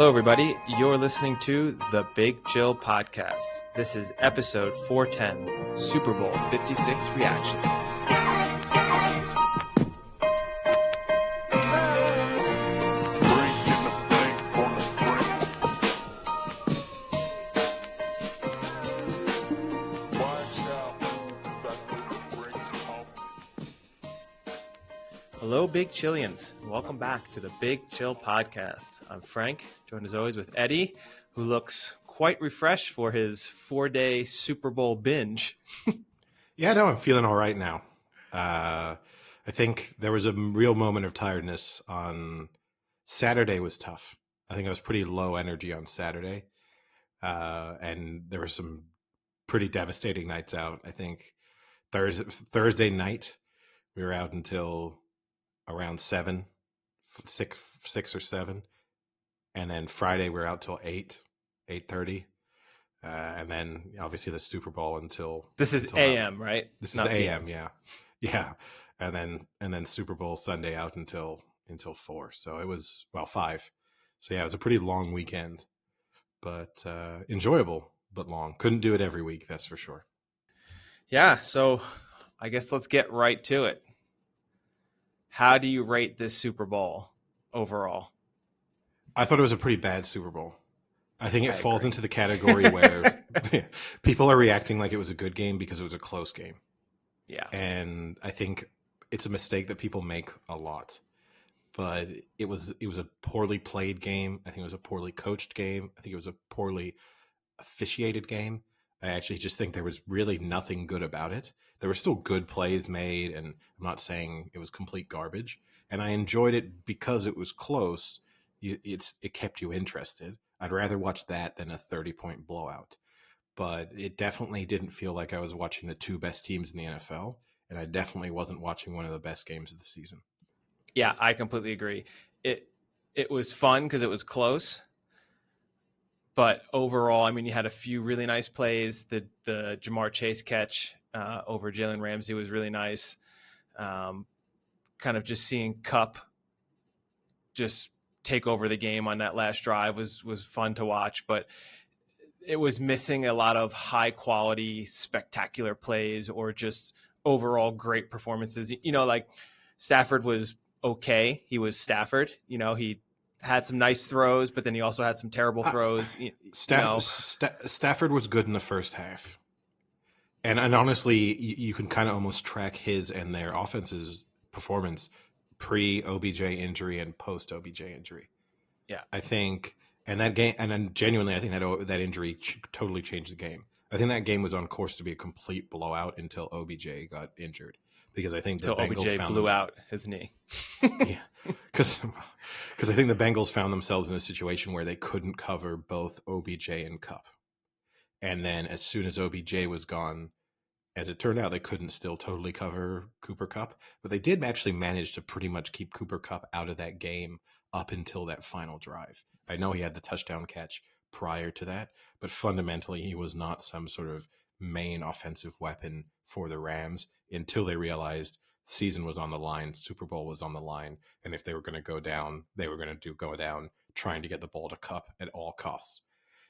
Hello, everybody. You're listening to the Big Chill Podcast. This is episode 410, Super Bowl 56 reaction. Hello, Big Chillians. Welcome back to the Big Chill Podcast. I'm Frank, joined as always with Eddie, who looks quite refreshed for his 4-day Super Bowl binge. Yeah, no, I'm feeling all right now. I think there was a real moment of tiredness on Saturday. Was tough. I think I was pretty low energy on Saturday. And there were some pretty devastating nights out. I think Thursday night, we were out until around 6 or 7. And then Friday, we were out till 8:30. And then obviously the Super Bowl until This is AM, right? This Not is AM, PM. yeah. And then Super Bowl Sunday out until 4. So it was 5. So yeah, it was a pretty long weekend, but enjoyable but long. Couldn't do it every week, that's for sure. Yeah, so I guess let's get right to it. How do you rate this Super Bowl overall? I thought it was a pretty bad Super Bowl. I think it falls agree. into the category where people are reacting like it was a good game because it was a close game. Yeah. And I think it's a mistake that people make a lot. But it was a poorly played game. I think it was a poorly coached game. I think it was a poorly officiated game. I actually just think there was really nothing good about it. There were still good plays made, and I'm not saying it was complete garbage. And I enjoyed it because it was close. It kept you interested. I'd rather watch that than a 30-point blowout. But it definitely didn't feel like I was watching the two best teams in the NFL, and I definitely wasn't watching one of the best games of the season. Yeah, I completely agree. It was fun because it was close. But overall, I mean, you had a few really nice plays. The Jamar Chase catch over Jalen Ramsey was really nice. Kind of just seeing Kupp just take over the game on that last drive was fun to watch. But it was missing a lot of high quality, spectacular plays or just overall great performances. You know, like Stafford was okay. He was Stafford. You know, he had some nice throws, but then he also had some terrible throws. Stafford was good in the first half. And honestly, you can kind of almost track his and their offense's performance pre-OBJ injury and post-OBJ injury. Yeah. I think, and that game, and then genuinely, I think that injury totally changed the game. I think that game was on course to be a complete blowout until OBJ got injured. Because I think the Bengals OBJ blew out his knee. Yeah, because I think the Bengals found themselves in a situation where they couldn't cover both OBJ and Kupp. And then as soon as OBJ was gone, as it turned out, they couldn't still totally cover Cooper Kupp. But they did actually manage to pretty much keep Cooper Kupp out of that game up until that final drive. I know he had the touchdown catch prior to that, but fundamentally he was not some sort of main offensive weapon for the Rams until they realized the season was on the line, Super Bowl was on the line, and if they were going to go down, they were going to go down trying to get the ball to Kupp at all costs.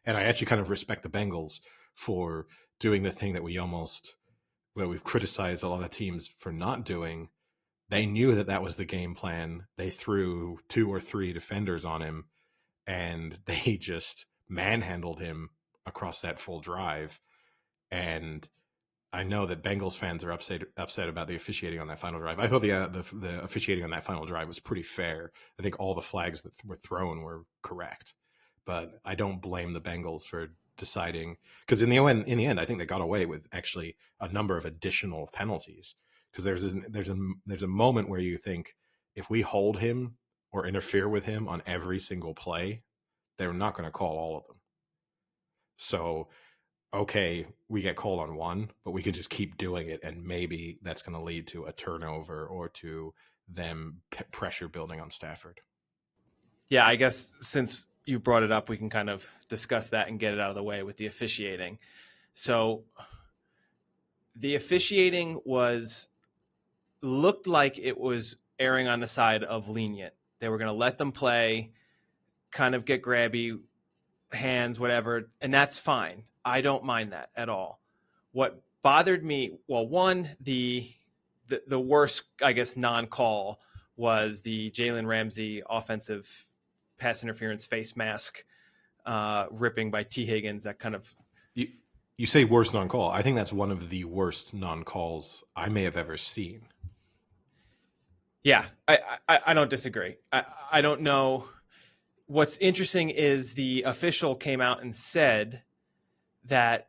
And I actually kind of respect the Bengals for doing the thing that we've criticized a lot of teams for not doing. They knew that was the game plan. They threw 2 or 3 defenders on him, and they just manhandled him across that full drive. And I know that Bengals fans are upset about the officiating on that final drive. I thought the officiating on that final drive was pretty fair. I think all the flags that were thrown were correct, but I don't blame the Bengals for deciding, because in the end, I think they got away with actually a number of additional penalties. Because there's a moment where you think, if we hold him or interfere with him on every single play, they're not going to call all of them. So, okay, we get called on one, but we can just keep doing it, and maybe that's going to lead to a turnover or to them pressure building on Stafford. Yeah, I guess since you brought it up, we can kind of discuss that and get it out of the way with the officiating. So the officiating looked like it was erring on the side of lenient. They were going to let them play. kind of get grabby, hands, whatever, and that's fine. I don't mind that at all. What bothered me, well, one, the worst, I guess, non-call was the Jalen Ramsey offensive pass interference face mask ripping by T. Higgins. That kind of you say worst non-call. I think that's one of the worst non-calls I may have ever seen. Yeah, I don't disagree. I don't know. What's interesting is the official came out and said that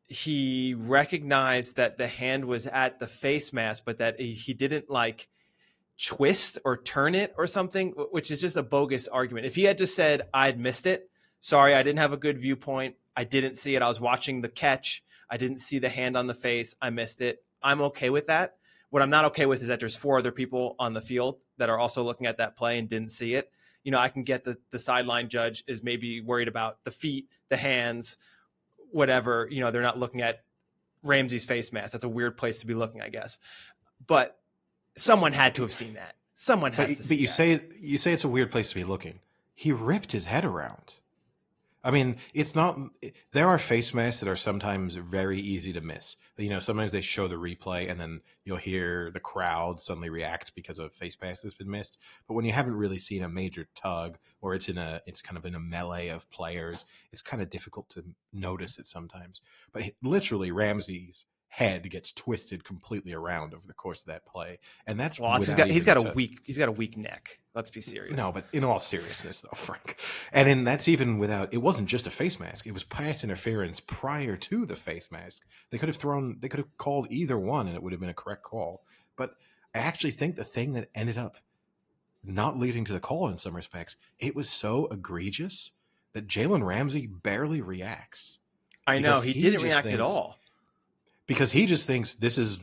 he recognized that the hand was at the face mask, but that he didn't like twist or turn it or something, which is just a bogus argument. If he had just said, I'd missed it, sorry, I didn't have a good viewpoint, I didn't see it, I was watching the catch, I didn't see the hand on the face, I missed it, I'm okay with that. What I'm not okay with is that there's 4 other people on the field that are also looking at that play and didn't see it. You know, I can get the sideline judge is maybe worried about the feet, the hands, whatever. You know, they're not looking at Ramsey's face mask. That's a weird place to be looking, I guess. But someone had to have seen that. Someone has to see that. But you say it's a weird place to be looking. He ripped his head around. I mean, it's not. There are face masks that are sometimes very easy to miss. You know, sometimes they show the replay, and then you'll hear the crowd suddenly react because a face mask has been missed. But when you haven't really seen a major tug, or it's kind of in a melee of players, it's kind of difficult to notice it sometimes. But literally, Ramsey's head gets twisted completely around over the course of that play, and that's he's got a weak neck. Let's be serious. No, but in all seriousness, though, Frank, and that's even without. It wasn't just a face mask; it was pass interference prior to the face mask. They could have called either one, and it would have been a correct call. But I actually think the thing that ended up not leading to the call in some respects, it was so egregious that Jalen Ramsey barely reacts. I know he didn't react at all. Because he just thinks this is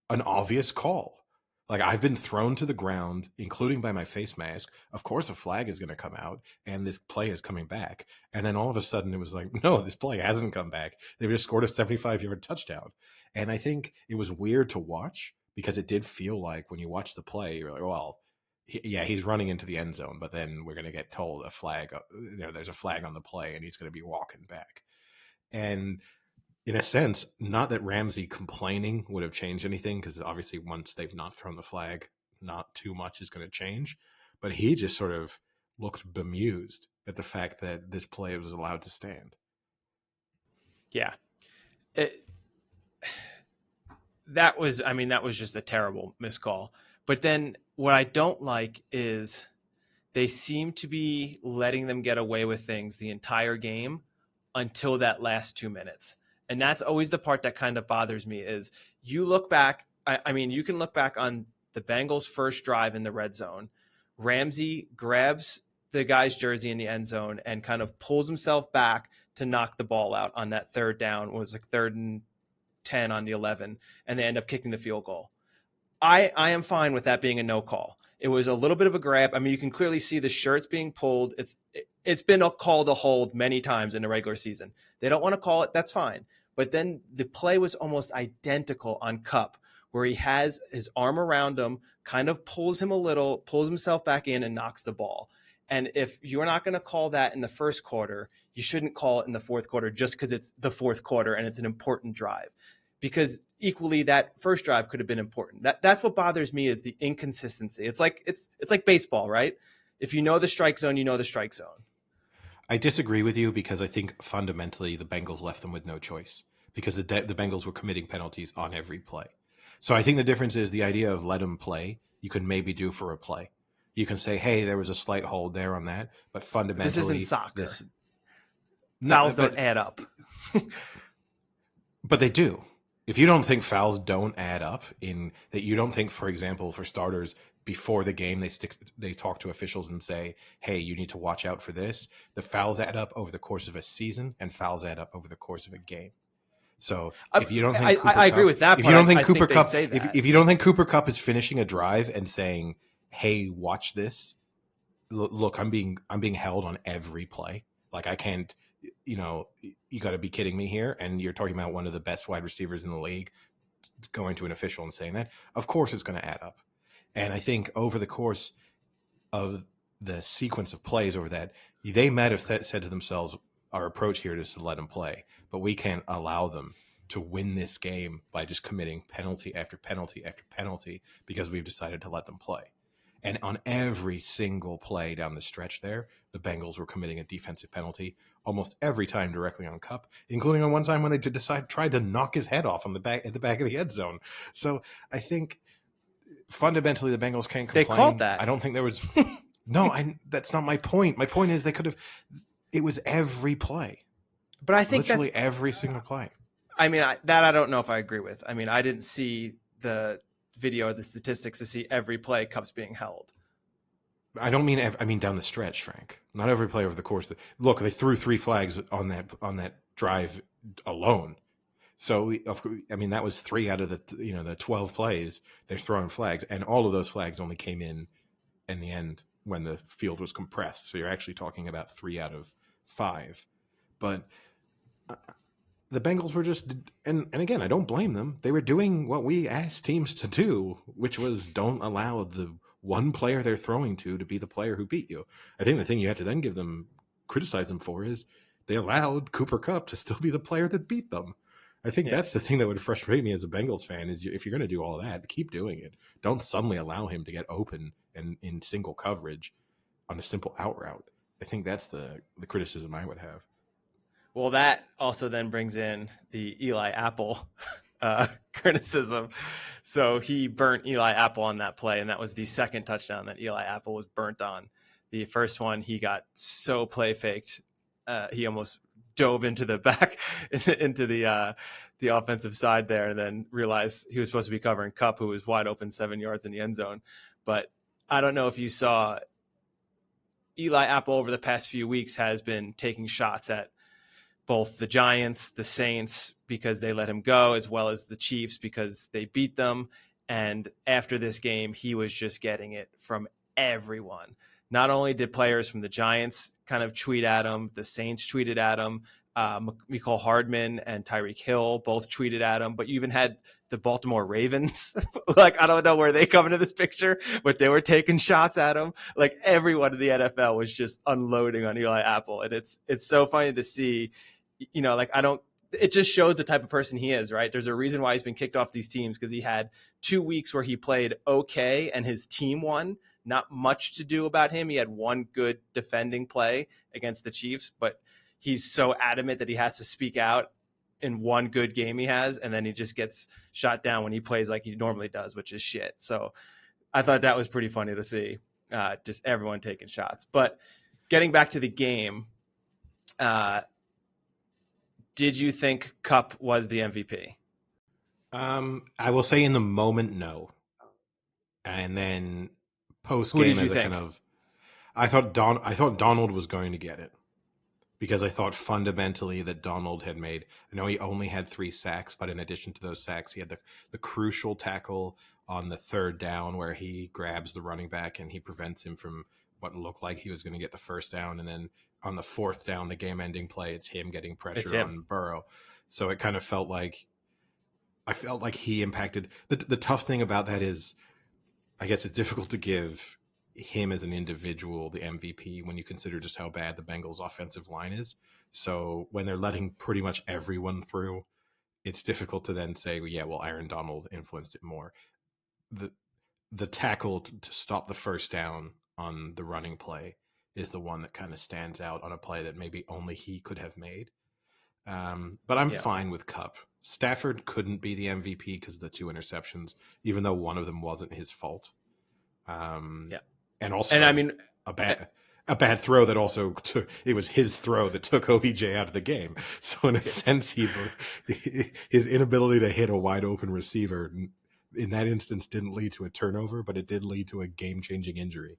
an obvious call. Like, I've been thrown to the ground, including by my face mask. Of course, a flag is going to come out, and this play is coming back. And then all of a sudden, it was like, no, this play hasn't come back. They've just scored a 75-yard touchdown. And I think it was weird to watch because it did feel like when you watch the play, you're like, well, yeah, he's running into the end zone, but then we're going to get told there's a flag on the play, and he's going to be walking back. And in a sense, not that Ramsey complaining would have changed anything, because obviously once they've not thrown the flag, not too much is going to change. But he just sort of looked bemused at the fact that this play was allowed to stand. Yeah. That was just a terrible miscall. But then what I don't like is they seem to be letting them get away with things the entire game until that last 2 minutes. And that's always the part that kind of bothers me is you look back. I mean, you can look back on the Bengals' first drive in the red zone. Ramsey grabs the guy's jersey in the end zone and kind of pulls himself back to knock the ball out on that third down. It was like 3rd and 10 on the 11, and they end up kicking the field goal. I am fine with that being a no call. It was a little bit of a grab. I mean, you can clearly see the shirts being pulled. It's been called a hold many times in the regular season. They don't want to call it. That's fine. But then the play was almost identical on Kupp, where he has his arm around him, kind of pulls him a little, pulls himself back in and knocks the ball. And if you're not going to call that in the first quarter, you shouldn't call it in the fourth quarter just because it's the fourth quarter and it's an important drive. Because equally, that first drive could have been important. That's what bothers me is the inconsistency. It's like baseball, right? If you know the strike zone, you know the strike zone. I disagree with you because I think fundamentally the Bengals left them with no choice because the Bengals were committing penalties on every play. So I think the difference is the idea of let them play. You can maybe do for a play. You can say, hey, there was a slight hold there on that, but fundamentally, this isn't soccer. Fouls don't add up. But they do. If you don't think fouls don't add up, in that you don't think, for example, for starters, before the game they talk to officials and say, hey, you need to watch out for this. The fouls add up over the course of a season, and fouls add up over the course of a game. So if you don't think I agree with that, if you don't think Cooper Kupp, if you don't think Cooper Kupp is finishing a drive and saying, hey, watch this, look, I'm being held on every play. Like, I can't, you got to be kidding me here. And you're talking about one of the best wide receivers in the league going to an official and saying that. Of course it's going to add up. And I think over the course of the sequence of plays over that, they might have said to themselves, our approach here is to let them play, but we can't allow them to win this game by just committing penalty after penalty after penalty because we've decided to let them play. And on every single play down the stretch there, the Bengals were committing a defensive penalty almost every time directly on Kupp, including on one time when they tried to knock his head off on the back of the end zone. So I think fundamentally the Bengals can't complain. They called that. I don't think there was that's not my point. My point is it was every play. But I think literally every single play. I mean, I don't know if I agree with. I mean, I didn't see the video or the statistics to see every play Kupp's being held. I don't mean I mean down the stretch, Frank. Not every play over the course. Look, they threw 3 flags on that drive alone. So I mean that was 3 out of the 12 plays they're throwing flags, and all of those flags only came in the end when the field was compressed. So you're actually talking about 3 out of 5. But the Bengals were just, and again, I don't blame them. They were doing what we asked teams to do, which was don't allow the one player they're throwing to be the player who beat you. I think the thing you have to then criticize them for is they allowed Cooper Kupp to still be the player that beat them. I think that's the thing that would frustrate me as a Bengals fan is if you're going to do all of that, keep doing it. Don't suddenly allow him to get open and in single coverage on a simple out route. I think that's the criticism I would have. Well, that also then brings in the Eli Apple criticism. So he burnt Eli Apple on that play, and that was the second touchdown that Eli Apple was burnt on. The first one, he got so play faked. He almost dove into the back, into the offensive side there, and then realized he was supposed to be covering Kupp, who was wide open 7 yards in the end zone. But I don't know if you saw Eli Apple over the past few weeks has been taking shots at both the Giants, the Saints, because they let him go, as well as the Chiefs because they beat them. And after this game, he was just getting it from everyone. Not only did players from the Giants kind of tweet at him, the Saints tweeted at him, Mecole Hardman and Tyreek Hill both tweeted at him, but you even had the Baltimore Ravens. Like, I don't know where they come into this picture, but they were taking shots at him. Like, everyone in the NFL was just unloading on Eli Apple. And it's so funny to see, it just shows the type of person he is, right? There's a reason why he's been kicked off these teams, because he had 2 weeks where he played okay and his team won. Not much to do about him. He had one good defending play against the Chiefs, but he's so adamant that he has to speak out in one good game he has, and then he just gets shot down when he plays like he normally does, which is shit. So I thought that was pretty funny to see, just everyone taking shots. But getting back to the game, did you think Kupp was the MVP? I will say in the moment, no. And then post game, I thought Donald was going to get it, because I thought fundamentally that Donald had made. I know he only had 3 sacks, but in addition to those sacks, he had the crucial tackle on the 3rd down where he grabs the running back and he prevents him from what looked like he was going to get the 1st down, and then on the 4th down, the game-ending play, it's him getting pressure on Burrow. So it kind of felt like he impacted. The tough thing about that is, I guess it's difficult to give him as an individual the MVP when you consider just how bad the Bengals offensive line is. So when they're letting pretty much everyone through, it's difficult to then say, well, Aaron Donald influenced it more. The tackle to stop the 1st down on the running play is the one that kind of stands out on a play that maybe only he could have made. But I'm fine with Kupp. Stafford couldn't be the MVP because of the 2 interceptions, even though one of them wasn't his fault. And also, and I mean, a bad throw that also it was his throw that took OBJ out of the game. So in a sense, his inability to hit a wide open receiver in that instance didn't lead to a turnover, but it did lead to a game-changing injury.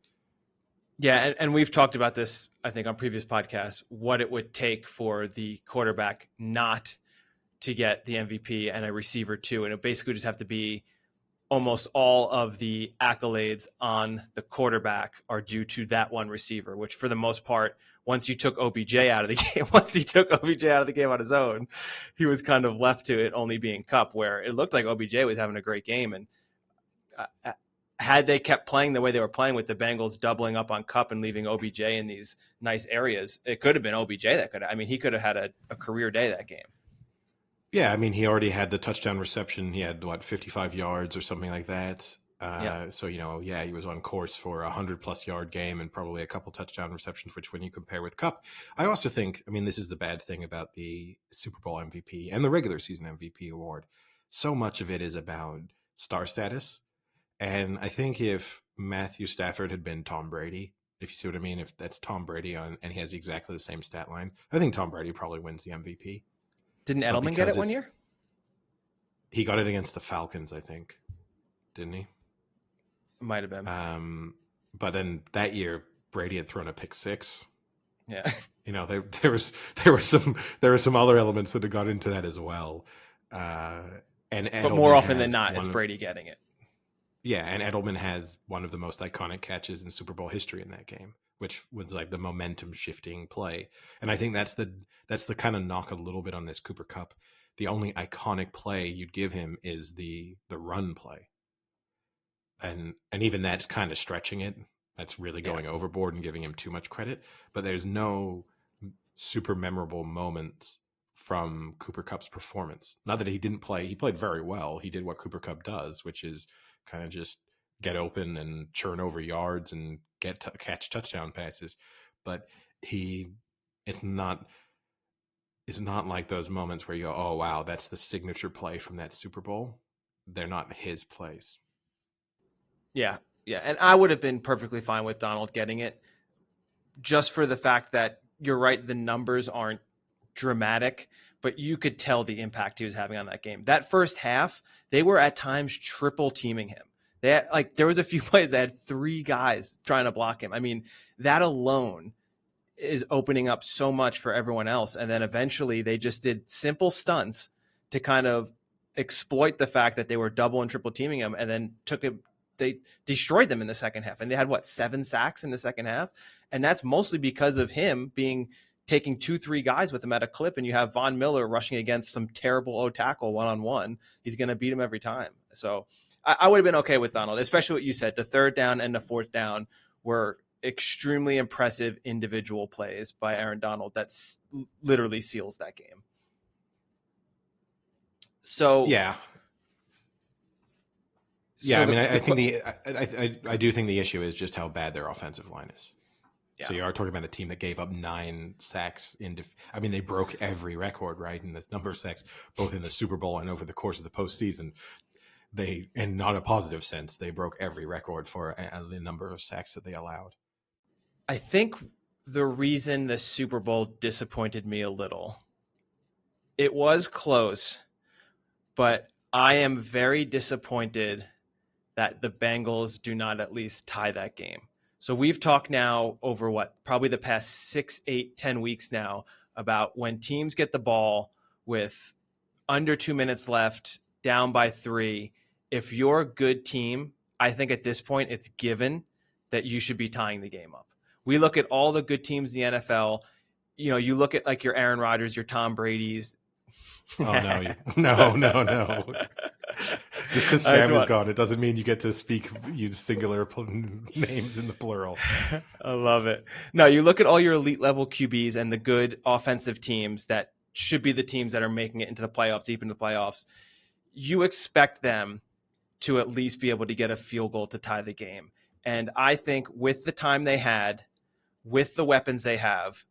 Yeah, and we've talked about this, I think, on previous podcasts, what it would take for the quarterback not to get the MVP and a receiver too. And it basically just have to be almost all of the accolades on the quarterback are due to that one receiver, which for the most part, once you took OBJ out of the game, once he took OBJ out of the game on his own, he was kind of left to it only being Kupp, where it looked like OBJ was having a great game. And had they kept playing the way they were playing with the Bengals doubling up on Kupp and leaving OBJ in these nice areas, it could have been OBJ that could have, I mean, he could have had a career day that game. Yeah, I mean, he already had the touchdown reception. He had, 55 yards or something like that. Yeah. So, yeah, he was on course for a 100-plus yard game and probably a couple touchdown receptions, which when you compare with Kupp, I also think, I mean, this is the bad thing about the Super Bowl MVP and the regular season MVP award. So much of it is about star status. And I think if Matthew Stafford had been Tom Brady, if you see what I mean, if that's Tom Brady and he has exactly the same stat line, I think Tom Brady probably wins the MVP. Didn't But Edelman get because it one year? he got it against the Falcons, I think, didn't he? Might have been. But then that year, Brady had thrown a pick six. Yeah. There were some other elements that had got into that as well. And Edelman but more often than not, it's Brady getting it. Yeah, and Edelman has one of the most iconic catches in Super Bowl history in that game, which was like the momentum shifting play. And I think that's the kind of knock a little bit on this Cooper Kupp. The only iconic play you'd give him is the run play. And even that's kind of stretching it. That's really going overboard and giving him too much credit. But there's no super memorable moments from Cooper Kupp's performance. Not that he didn't play. He played very well. He did what Cooper Kupp does, which is kind of just get open and churn over yards and catch touchdown passes. But it's not like those moments where you go, oh, wow, that's the signature play from that Super Bowl. They're not his plays. Yeah. Yeah. And I would have been perfectly fine with Donald getting it just for the fact that you're right. The numbers aren't dramatic, but you could tell the impact he was having on that game. That first half, they were at times triple teaming him. There was a few plays that had 3 guys trying to block him. I mean, that alone is opening up so much for everyone else. And then eventually they just did simple stunts to kind of exploit the fact that they were double and triple teaming him, and then they destroyed them in the second half. And they had 7 sacks in the second half. And that's mostly because of him taking 2-3 guys with him at a clip. And you have Von Miller rushing against some terrible O tackle one-on-one. He's going to beat him every time. So I would have been okay with Donald, especially what you said. The third down and the fourth down were extremely impressive individual plays by Aaron Donald that literally seals that game. So yeah. I mean, I think I do think the issue is just how bad their offensive line is. Yeah. So you are talking about a team that gave up 9 sacks they broke every record, right? In the number of sacks, both in the Super Bowl and over the course of the postseason. In not a positive sense, they broke every record for the number of sacks that they allowed. I think the reason the Super Bowl disappointed me a little, it was close, but I am very disappointed that the Bengals do not at least tie that game. So we've talked now over probably the past 6, 8, 10 weeks now about when teams get the ball with under 2 minutes left, down by 3. If you're a good team, I think at this point it's given that you should be tying the game up. We look at all the good teams in the NFL. You look at like your Aaron Rodgers, your Tom Brady's. Oh, no. Just because Sam is gone, it doesn't mean you get to use singular names in the plural. I love it. No, you look at all your elite level QBs and the good offensive teams that should be the teams that are making it into the playoffs, deep into the playoffs. You expect them to at least be able to get a field goal to tie the game. And I think with the time they had, with the weapons they have,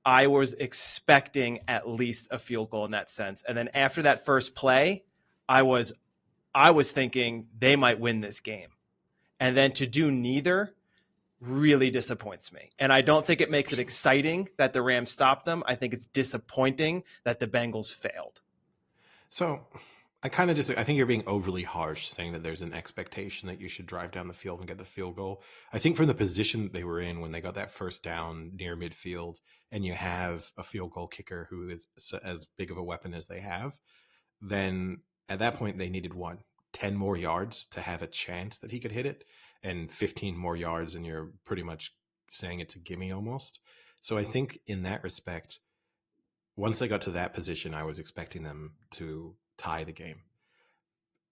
I was expecting at least a field goal in that sense. And then after that first play, I was thinking they might win this game. And then to do neither really disappoints me. And I don't think it makes it exciting that the Rams stopped them. I think it's disappointing that the Bengals failed. So I think you're being overly harsh saying that there's an expectation that you should drive down the field and get the field goal. I think from the position that they were in when they got that first down near midfield, and you have a field goal kicker who is as big of a weapon as they have, then at that point they needed 10 more yards to have a chance that he could hit it, and 15 more yards, and you're pretty much saying it's a gimme almost. So I think in that respect, once they got to that position, I was expecting them to tie the game.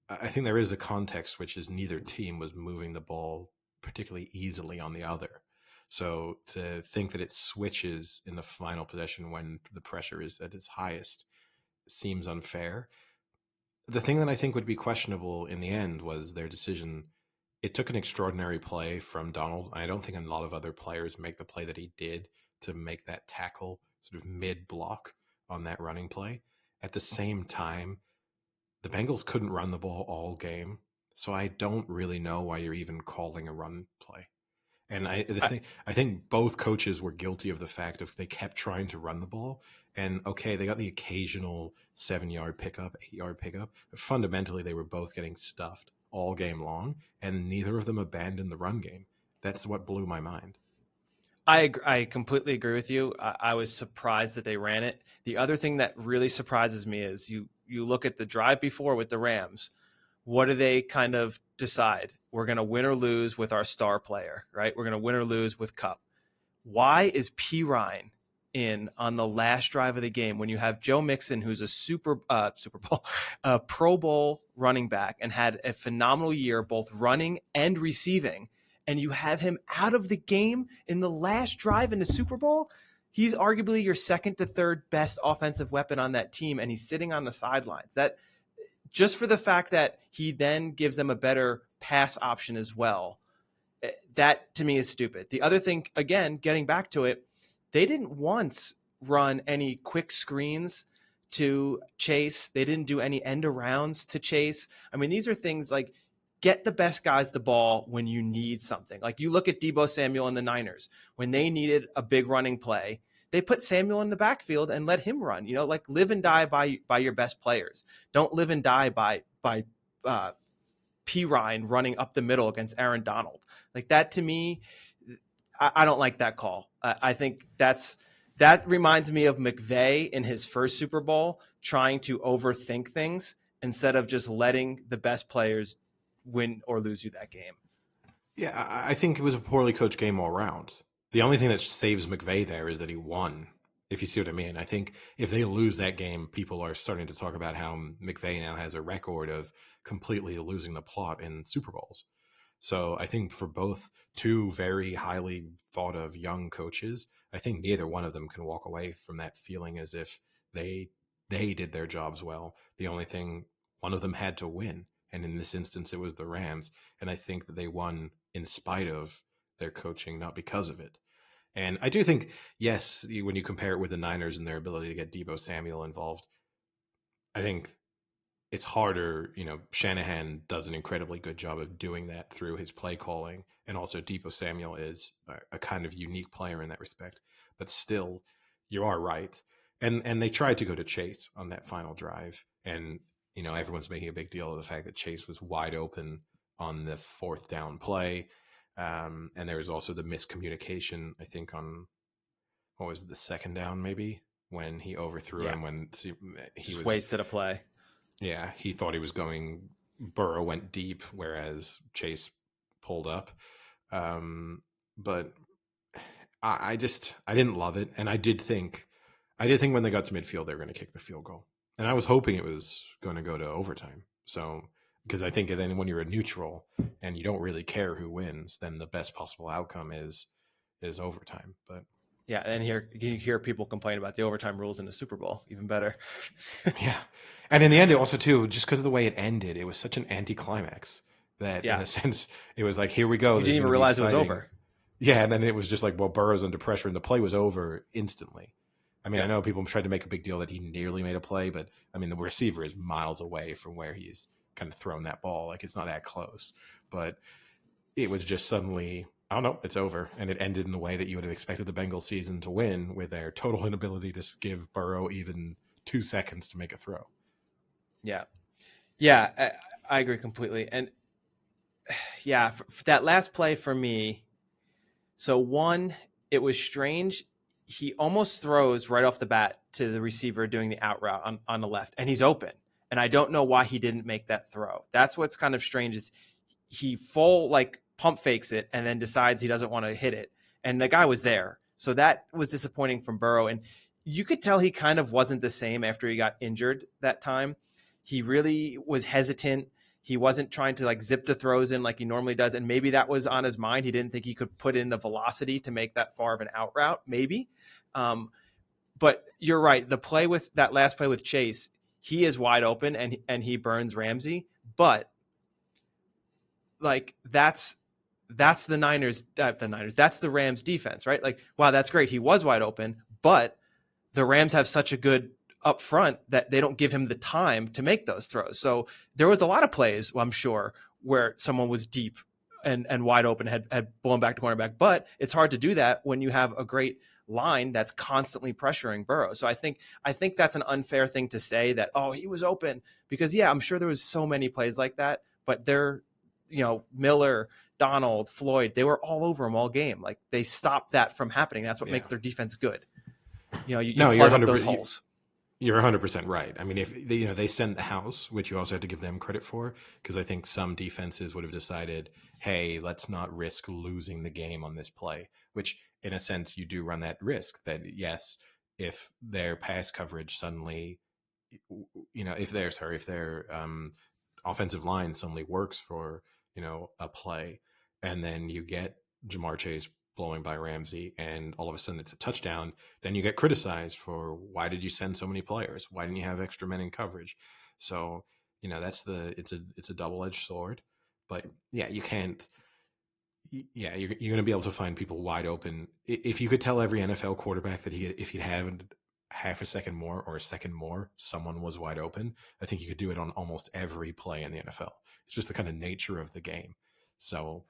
I think there is a context, which is neither team was moving the ball particularly easily on the other. So to think that it switches in the final possession when the pressure is at its highest seems unfair. The thing that I think would be questionable in the end was their decision. It took an extraordinary play from Donald. I don't think a lot of other players make the play that he did to make that tackle sort of mid block on that running play. At the same time, the Bengals couldn't run the ball all game. So I don't really know why you're even calling a run play. And I think both coaches were guilty of the fact of they kept trying to run the ball. And okay, they got the occasional 7-yard pickup, 8-yard pickup, but fundamentally they were both getting stuffed all game long, and neither of them abandoned the run game. That's what blew my mind. I completely agree with you. I was surprised that they ran it. The other thing that really surprises me is you look at the drive before with the Rams. What do they kind of decide? We're going to win or lose with our star player, right? We're going to win or lose with Kupp. Why is P. Ryan in on the last drive of the game when you have Joe Mixon, who's a Super Bowl, Pro Bowl running back and had a phenomenal year, both running and receiving, and you have him out of the game in the last drive in the Super Bowl? He's arguably your second to third best offensive weapon on that team, and he's sitting on the sidelines. That just for the fact that he then gives them a better pass option as well. That to me is stupid. The other thing, again, getting back to it, they didn't once run any quick screens to Chase. They didn't do any end arounds to Chase. I mean, these are things like get the best guys the ball when you need something. Like you look at Deebo Samuel and the Niners when they needed a big running play. They put Samuel in the backfield and let him run. Like live and die by your best players. Don't live and die by P. Ryan running up the middle against Aaron Donald. Like that to me, I don't like that call. I think that reminds me of McVay in his first Super Bowl trying to overthink things instead of just letting the best players win or lose you that game. Yeah, I think it was a poorly coached game all around. The only thing that saves McVay there is that he won, if you see what I mean. I think if they lose that game, people are starting to talk about how McVay now has a record of completely losing the plot in Super Bowls. So I think for both two very highly thought of young coaches, I think neither one of them can walk away from that feeling as if they did their jobs well. The only thing, one of them had to win. And in this instance, it was the Rams. And I think that they won in spite of their coaching, not because of it. And I do think, yes, when you compare it with the Niners and their ability to get Deebo Samuel involved, I think it's harder. Shanahan does an incredibly good job of doing that through his play calling. And also Deebo Samuel is a kind of unique player in that respect. But still, you are right. And they tried to go to Chase on that final drive. And, everyone's making a big deal of the fact that Chase was wide open on the fourth down play. And there was also the miscommunication, I think, on what was it, the second down, maybe, when he overthrew him when he just wasted a play. Yeah, he thought he was going. Burrow went deep, whereas Chase pulled up. But I didn't love it, and I did think when they got to midfield they were going to kick the field goal, and I was hoping it was going to go to overtime. So because I think then when you're a neutral and you don't really care who wins, then the best possible outcome is overtime. But yeah, and here you hear people complain about the overtime rules in the Super Bowl. Even better. Yeah, and in the end, it also too, just because of the way it ended, it was such an anticlimax that, in a sense, it was like, here we go. You didn't even realize it was over. Yeah, and then it was just like, well, Burrow's under pressure, and the play was over instantly. I mean, I know people tried to make a big deal that he nearly made a play, but I mean, the receiver is miles away from where he's kind of thrown that ball. Like, it's not that close. But it was just suddenly, I don't know, it's over. And it ended in the way that you would have expected the Bengals season to win, with their total inability to give Burrow even 2 seconds to make a throw. Yeah, I agree completely. And yeah, for that last play for me, so one, it was strange. He almost throws right off the bat to the receiver doing the out route on the left, and he's open. And I don't know why he didn't make that throw. That's what's kind of strange is he pump fakes it and then decides he doesn't want to hit it. And the guy was there. So that was disappointing from Burrow. And you could tell he kind of wasn't the same after he got injured that time. He really was hesitant. He wasn't trying to like zip the throws in like he normally does. And maybe that was on his mind. He didn't think he could put in the velocity to make that far of an out route, maybe. But you're right. The play with that last play with Chase, he is wide open and he burns Ramsey. But like that's the Niners, that's the Rams defense, right? Like, wow, that's great. He was wide open, but the Rams have such a good up front that they don't give him the time to make those throws. So there was a lot of plays, well, I'm sure, where someone was deep and wide open, had blown back to cornerback, but it's hard to do that when you have a great line that's constantly pressuring Burrow. So I think that's an unfair thing to say that, oh, he was open, because yeah, I'm sure there was so many plays like that, but they're, Miller, Donald, Floyd, they were all over him all game. Like they stopped that from happening. That's what makes their defense good. You plug up those holes. You're 100% right. I mean, if they sent the house, which you also have to give them credit for, because I think some defenses would have decided, hey, let's not risk losing the game on this play, which in a sense you do run that risk that, yes, if their pass coverage suddenly, if their offensive line suddenly works for, a play, and then you get Jamar Chase blowing by Ramsey and all of a sudden it's a touchdown, then you get criticized for, why did you send so many players? Why didn't you have extra men in coverage? So, it's a double-edged sword, but yeah, you can't, you're going to be able to find people wide open. If you could tell every NFL quarterback that if he'd had half a second more or a second more, someone was wide open, I think you could do it on almost every play in the NFL. It's just the kind of nature of the game. So,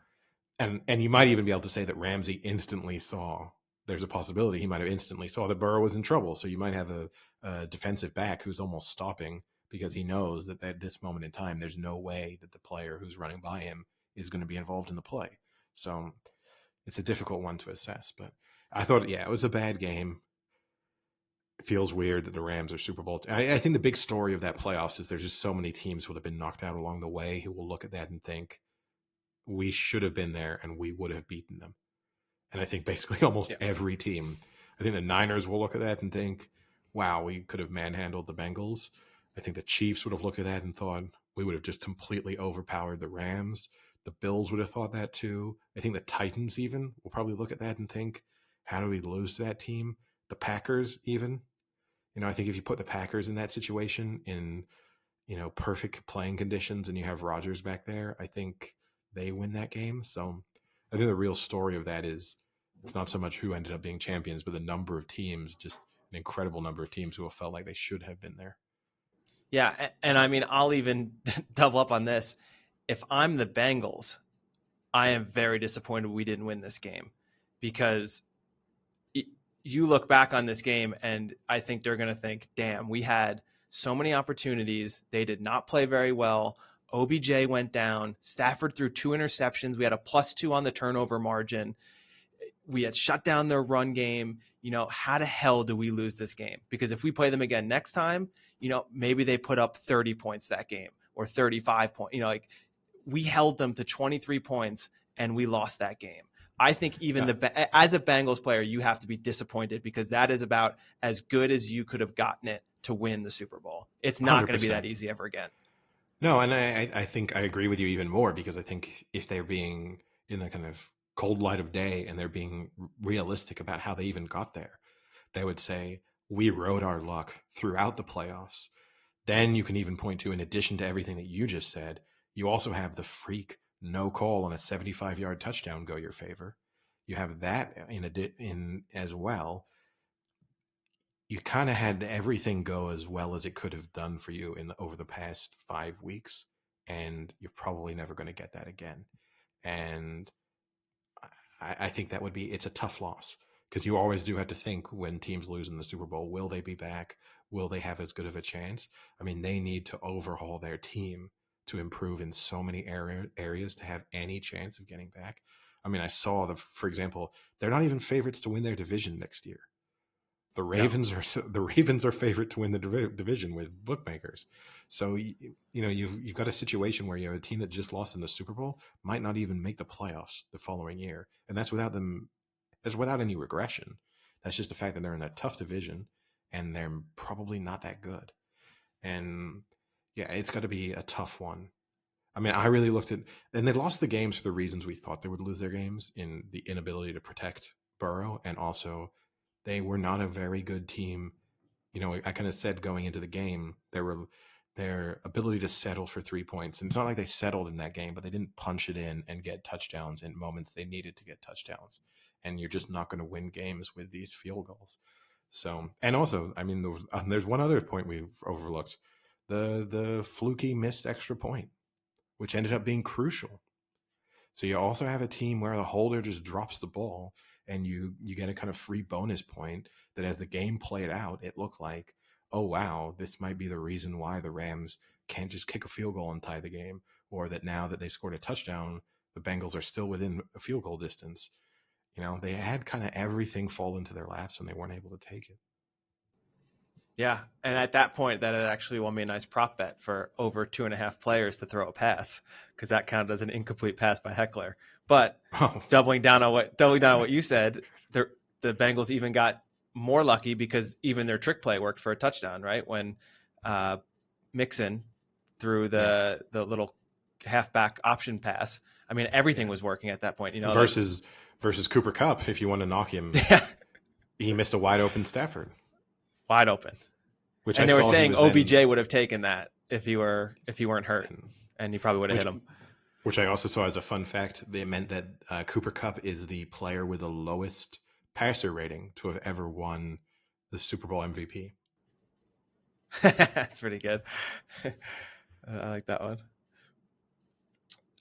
and you might even be able to say that Ramsey instantly saw, there's a possibility he might have instantly saw that Burrow was in trouble. So you might have a defensive back who's almost stopping because he knows that at this moment in time, there's no way that the player who's running by him is going to be involved in the play. So it's a difficult one to assess. But I thought, it was a bad game. It feels weird that the Rams are Super Bowl. I think the big story of that playoffs is there's just so many teams who have been knocked out along the way who will look at that and think, we should have been there and we would have beaten them. And I think basically almost every team, I think the Niners will look at that and think, wow, we could have manhandled the Bengals. I think the Chiefs would have looked at that and thought, we would have just completely overpowered the Rams. The Bills would have thought that too. I think the Titans even will probably look at that and think, how do we lose to that team? The Packers even. I think if you put the Packers in that situation in, perfect playing conditions and you have Rodgers back there, I think they win that game. So I think the real story of that is it's not so much who ended up being champions, but the number of teams, just an incredible number of teams who have felt like they should have been there. Yeah, and I mean, I'll even double up on this. If I'm the Bengals, I am very disappointed we didn't win this game, because you look back on this game and I think they're going to think, damn, we had so many opportunities. They did not play very well. OBJ went down. Stafford threw 2 interceptions. We had a +2 on the turnover margin. We had shut down their run game. How the hell do we lose this game? Because if we play them again next time, maybe they put up 30 points that game or 35 points. We held them to 23 points and we lost that game. I think even as a Bengals player, you have to be disappointed, because that is about as good as you could have gotten it to win the Super Bowl. It's not going to be that easy ever again. No, and I think I agree with you even more, because I think if they're being in the kind of cold light of day and they're being realistic about how they even got there, they would say, we rode our luck throughout the playoffs. Then you can even point to, in addition to everything that you just said, you also have the freak no call on a 75-yard touchdown go your favor. You have that in as well. You kind of had everything go as well as it could have done for you over the past 5 weeks, and you're probably never going to get that again. And I think it's a tough loss, because you always do have to think, when teams lose in the Super Bowl, will they be back? Will they have as good of a chance? I mean, they need to overhaul their team to improve in so many areas to have any chance of getting back. I mean, I saw for example, they're not even favorites to win their division next year. The Ravens are favorite to win the division with bookmakers. So you've got a situation where you have a team that just lost in the Super Bowl, might not even make the playoffs the following year, and that's without any regression. That's just the fact that they're in that tough division and they're probably not that good. And yeah, it's got to be a tough one. I mean, I really looked at, and they lost the games for the reasons we thought they would lose their games, in the inability to protect Burrow, and also they were not a very good team. You know, I kind of said going into the game, their ability to settle for 3 points. And it's not like they settled in that game, but they didn't punch it in and get touchdowns in moments they needed to get touchdowns. And you're just not going to win games with these field goals. So, and also, I mean, there's one other point we've overlooked: the fluky missed extra point, which ended up being crucial. So you also have a team where the holder just drops the ball, and you get a kind of free bonus point that, as the game played out, it looked like, oh wow, this might be the reason why the Rams can't just kick a field goal and tie the game, or that now that they scored a touchdown, the Bengals are still within a field goal distance. You know, they had kind of everything fall into their laps and they weren't able to take it. Yeah, and at that point, that had actually won me a nice prop bet for over 2.5 players to throw a pass, because that counted as an incomplete pass by Heckler. But Oh, doubling down on what you said, the Bengals even got more lucky because even their trick play worked for a touchdown, right? When Mixon threw the little halfback option pass. I mean, everything was working at that point. You know, versus Cooper Kupp, if you want to knock him, yeah, he missed a wide open Stafford, wide open. which And I they were saw saying he was OBJ in, would have taken that if he weren't hurt, and he probably would have hit him. Which I also saw as a fun fact. It meant that Cooper Kupp is the player with the lowest passer rating to have ever won the Super Bowl MVP. That's pretty good. I like that one.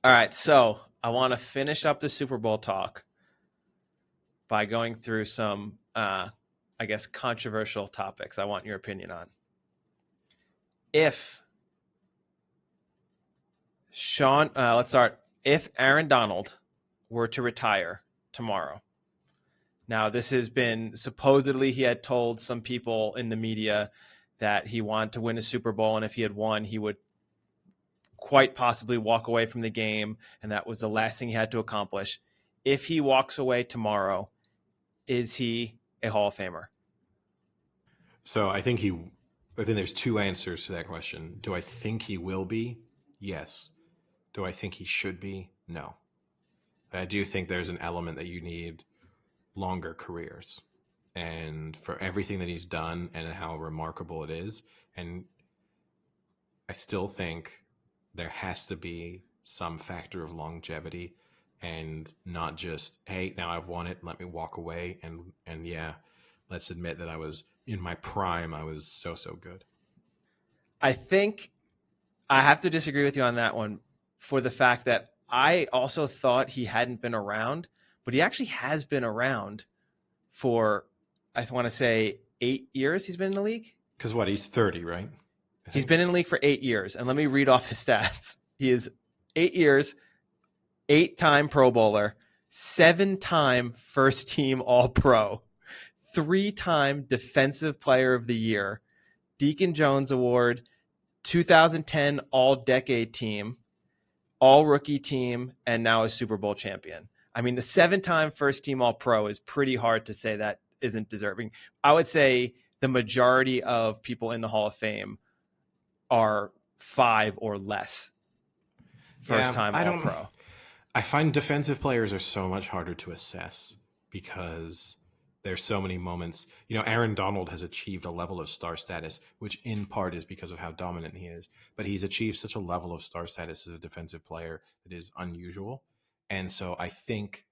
All right, so I want to finish up the Super Bowl talk by going through some, I guess, controversial topics I want your opinion on. If let's start. If Aaron Donald were to retire tomorrow, now this has been supposedly, he had told some people in the media that he wanted to win a Super Bowl, and if he had won, he would quite possibly walk away from the game, and that was the last thing he had to accomplish. If he walks away tomorrow, is he a Hall of Famer? So I think there's two answers to that question. Do I think he will be? Yes. Do I think he should be? No. I do think there's an element that you need longer careers. And for everything that he's done and how remarkable it is, and I still think there has to be some factor of longevity, and not just, hey, now I've won it, let me walk away, and yeah, let's admit that I was in my prime, I was so good. I think I have to disagree with you on that one, for the fact that I also thought he hadn't been around, but he actually has been around for, I want to say, 8 years he's been in the league. Because what, he's 30, right? He's been in the league for 8 years. And let me read off his stats. He is 8 years, 8-time Pro Bowler, 7-time first team All Pro, 3-time Defensive Player of the Year, Deacon Jones Award, 2010 All Decade Team, All Rookie Team, and now a Super Bowl champion. I mean, the 7-time first team All Pro is pretty hard to say that isn't deserving. I would say the majority of people in the Hall of Fame are 5 or less first time All Pro. I find defensive players are so much harder to assess because there's so many moments. You know, Aaron Donald has achieved a level of star status, which in part is because of how dominant he is. But he's achieved such a level of star status as a defensive player that is unusual. And so I think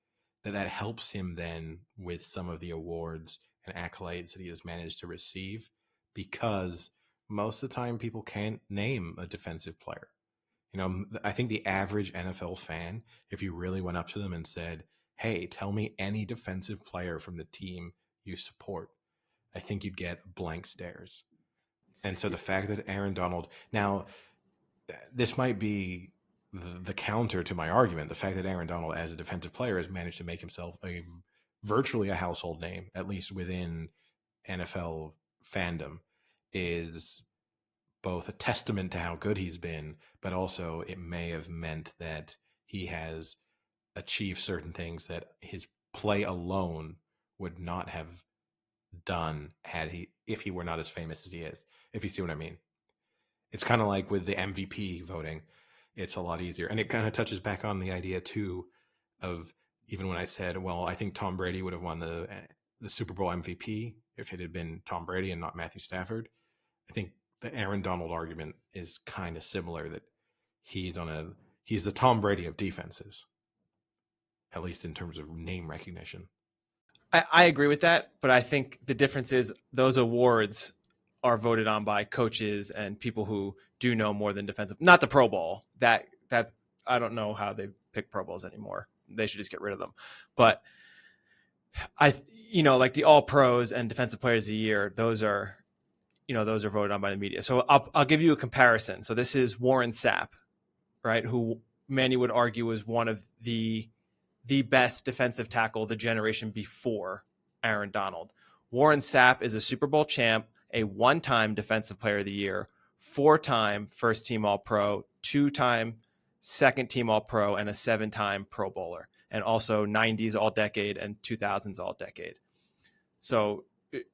that helps him then with some of the awards and accolades that he has managed to receive, because most of the time people can't name a defensive player. You know, I think the average NFL fan, if you really went up to them and said, hey, tell me any defensive player from the team you support, I think you'd get blank stares. And so the fact that Aaron Donald, now this might be the counter to my argument, the fact that Aaron Donald as a defensive player has managed to make himself virtually a household name, at least within NFL fandom, is both a testament to how good he's been, but also it may have meant that he has achieved certain things that his play alone would not have done if he were not as famous as he is, if you see what I mean. It's kind of like with the MVP voting. it's a lot easier. And it kind of touches back on the idea too of, even when I said, well, I think Tom Brady would have won the Super Bowl MVP if it had been Tom Brady and not Matthew Stafford. I think the Aaron Donald argument is kind of similar, that he's the Tom Brady of defenses, at least in terms of name recognition. I agree with that, but I think the difference is those awards are voted on by coaches and people who do know more than defensive. Not the Pro Bowl. That I don't know how they pick Pro Bowls anymore. They should just get rid of them. But like the All Pros and Defensive Players of the Year, those are voted on by the media. So I'll give you a comparison. So this is Warren Sapp, right? Who many would argue was one of the best defensive tackle of the generation before Aaron Donald. Warren Sapp is a Super Bowl champ, a one-time Defensive Player of the Year, 4-time first-team All-Pro, 2-time second-team All-Pro, and a 7-time Pro Bowler, and also 90s All-Decade and 2000s All-Decade. So,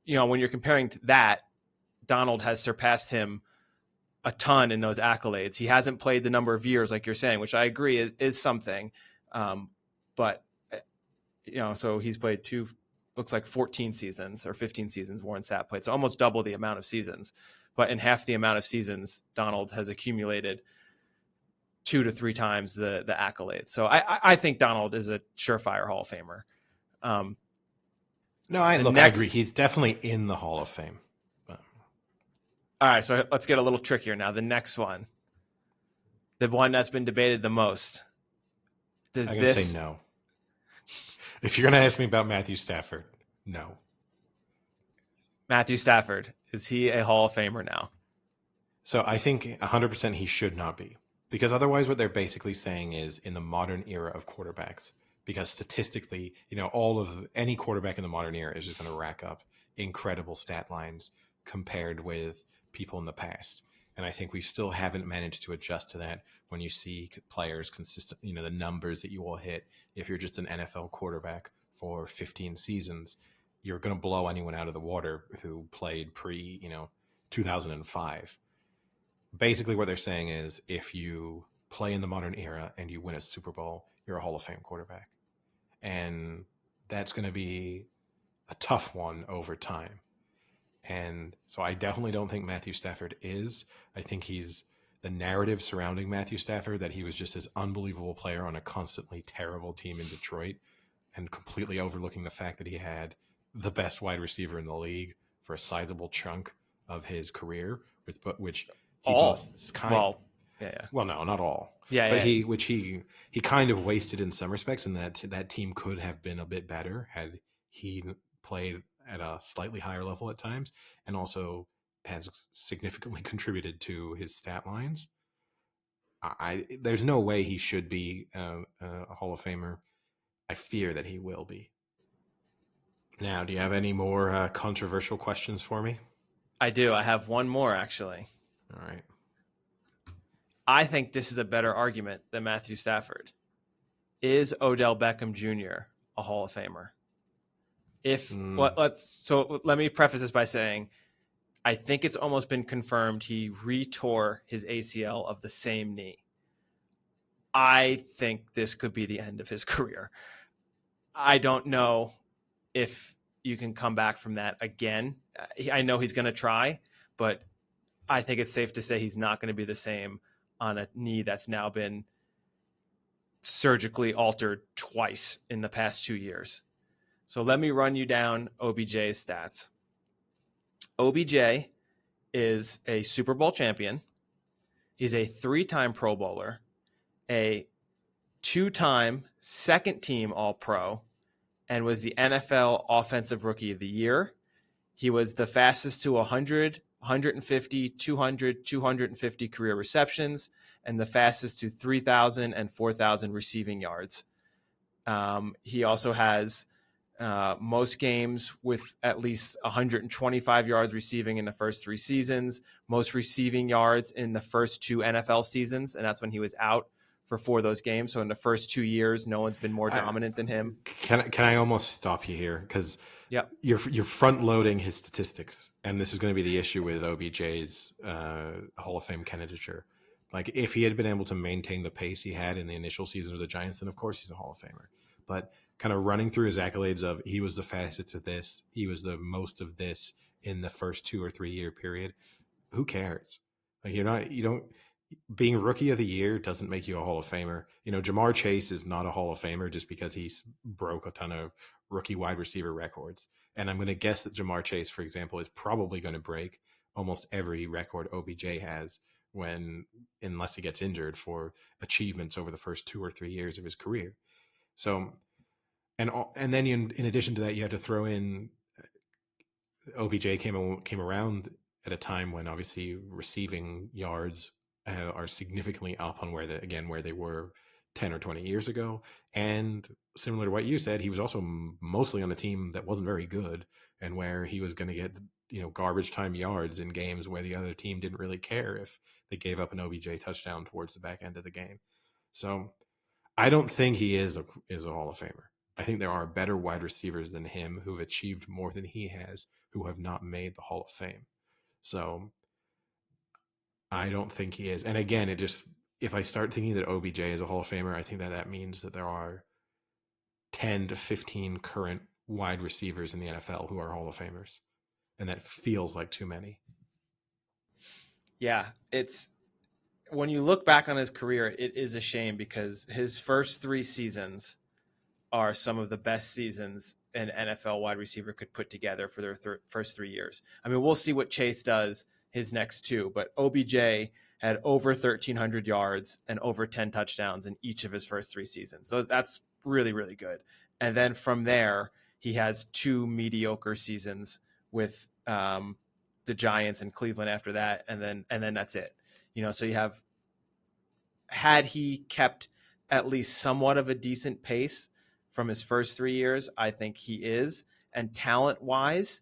when you're comparing to that, Donald has surpassed him a ton in those accolades. He hasn't played the number of years, like you're saying, which I agree is something. But, so he's played looks like 14 seasons or 15 seasons Warren Sapp played. So almost double the amount of seasons. But in half the amount of seasons, Donald has accumulated 2 to 3 times the accolades. So I think Donald is a surefire Hall of Famer. I agree. He's definitely in the Hall of Fame. All right, so let's get a little trickier now. The next one, the one that's been debated the most. I'm going to say no. If you're going to ask me about Matthew Stafford, no. Matthew Stafford, is he a Hall of Famer now? So I think 100% he should not be. Because otherwise what they're basically saying is, in the modern era of quarterbacks, because statistically, any quarterback in the modern era is just going to rack up incredible stat lines compared with people in the past. And I think we still haven't managed to adjust to that when you see players consistent, the numbers that you will hit. If you're just an NFL quarterback for 15 seasons, you're going to blow anyone out of the water who played pre, 2005. Basically what they're saying is, if you play in the modern era and you win a Super Bowl, you're a Hall of Fame quarterback. And that's going to be a tough one over time. And so I definitely don't think Matthew Stafford is. I think he's the narrative surrounding Matthew Stafford, that he was just this unbelievable player on a constantly terrible team in Detroit, and completely overlooking the fact that he had the best wide receiver in the league for a sizable chunk of his career, which he all. Well, no, not all. Yeah, but yeah. he kind of wasted in some respects, and that team could have been a bit better had he played at a slightly higher level at times, and also has significantly contributed to his stat lines. There's no way he should be a Hall of Famer. I fear that he will be. Now, do you have any more controversial questions for me? I do. I have one more, actually. All right. I think this is a better argument than Matthew Stafford. Is Odell Beckham Jr. a Hall of Famer? Let me preface this by saying, I think it's almost been confirmed he retore his ACL of the same knee. I think this could be the end of his career. I don't know if you can come back from that again. I know he's going to try, but I think it's safe to say he's not going to be the same on a knee that's now been surgically altered twice in the past 2 years. So let me run you down OBJ's stats. OBJ is a Super Bowl champion. He's a 3-time Pro Bowler, a 2-time second-team All-Pro, and was the NFL Offensive Rookie of the Year. He was the fastest to 100, 150, 200, 250 career receptions, and the fastest to 3,000 and 4,000 receiving yards. He also has most games with at least 125 yards receiving in the first 3 seasons, most receiving yards in the first 2 NFL seasons, and that's when he was out for 4 of those games. So in the first 2 years, no one's been more dominant than him. Can I almost stop you here? Because you're front loading his statistics, and this is going to be the issue with OBJ's Hall of Fame candidature. Like if he had been able to maintain the pace he had in the initial season of the Giants, then of course he's a Hall of Famer. But kind of running through his accolades of he was the fastest at this, he was the most of this in the first 2 or 3 year period. Who cares? Like you don't being rookie of the year doesn't make you a Hall of Famer. Jamar Chase is not a Hall of Famer just because he's broke a ton of rookie wide receiver records. And I'm going to guess that Jamar Chase, for example, is probably going to break almost every record OBJ has unless he gets injured for achievements over the first 2 or 3 years of his career. So, and then in addition to that, you have to throw in OBJ came around at a time when obviously receiving yards are significantly up on where they were 10 or 20 years ago. And similar to what you said, he was also mostly on a team that wasn't very good and where he was going to get garbage time yards in games where the other team didn't really care if they gave up an OBJ touchdown towards the back end of the game. So I don't think he is a Hall of Famer. I think there are better wide receivers than him who've achieved more than he has who have not made the Hall of Fame. So I don't think he is. And again, if I start thinking that OBJ is a Hall of Famer, I think that means that there are 10 to 15 current wide receivers in the NFL who are Hall of Famers. And that feels like too many. Yeah, when you look back on his career, it is a shame because his first 3 seasons are some of the best seasons an NFL wide receiver could put together for their first 3 years. I mean, we'll see what Chase does his next 2, but OBJ had over 1,300 yards and over 10 touchdowns in each of his first 3 seasons. So that's really, really good. And then from there, he has 2 mediocre seasons with the Giants and Cleveland after that, and then that's it. So you have, had he kept at least somewhat of a decent pace from his first 3 years, I think he is. And talent-wise,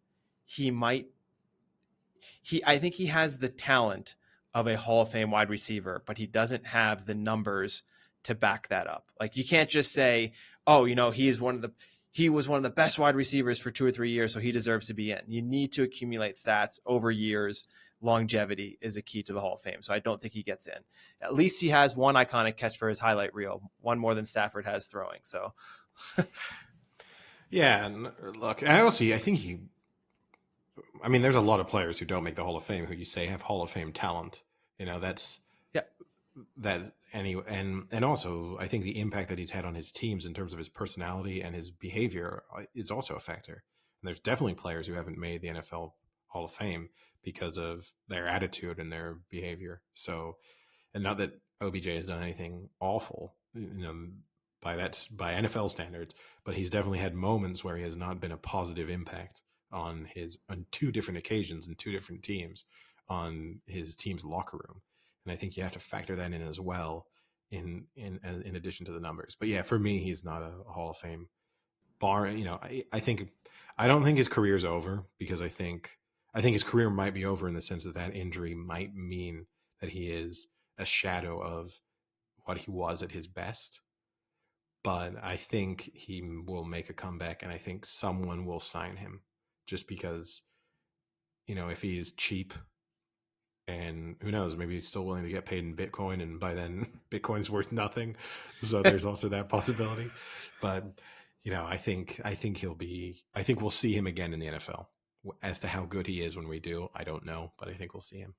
I think he has the talent of a Hall of Fame wide receiver, but he doesn't have the numbers to back that up. Like, you can't just say, oh, he was one of the best wide receivers for 2 or 3 years, so he deserves to be in. You need to accumulate stats over years. Longevity is a key to the Hall of Fame. So I don't think he gets in. At least he has one iconic catch for his highlight reel, one more than Stafford has throwing. So yeah, and look, I think there's a lot of players who don't make the Hall of Fame who you say have Hall of Fame talent. That's that anyway, and also I think the impact that he's had on his teams in terms of his personality and his behavior is also a factor. And there's definitely players who haven't made the NFL Hall of Fame because of their attitude and their behavior. So, and not that OBJ has done anything awful, by NFL standards, but he's definitely had moments where he has not been a positive impact on 2 different occasions and 2 different teams on his team's locker room. And I think you have to factor that in as well in addition to the numbers. But yeah, for me, he's not a Hall of Fame bar. I don't think his career is over because I think his career might be over in the sense that injury might mean that he is a shadow of what he was at his best. But I think he will make a comeback, and I think someone will sign him just because, if he's cheap, and who knows, maybe he's still willing to get paid in Bitcoin, and by then Bitcoin's worth nothing. So there's also that possibility. But, I think we'll see him again in the NFL. As to how good he is when we do, I don't know, but I think we'll see him.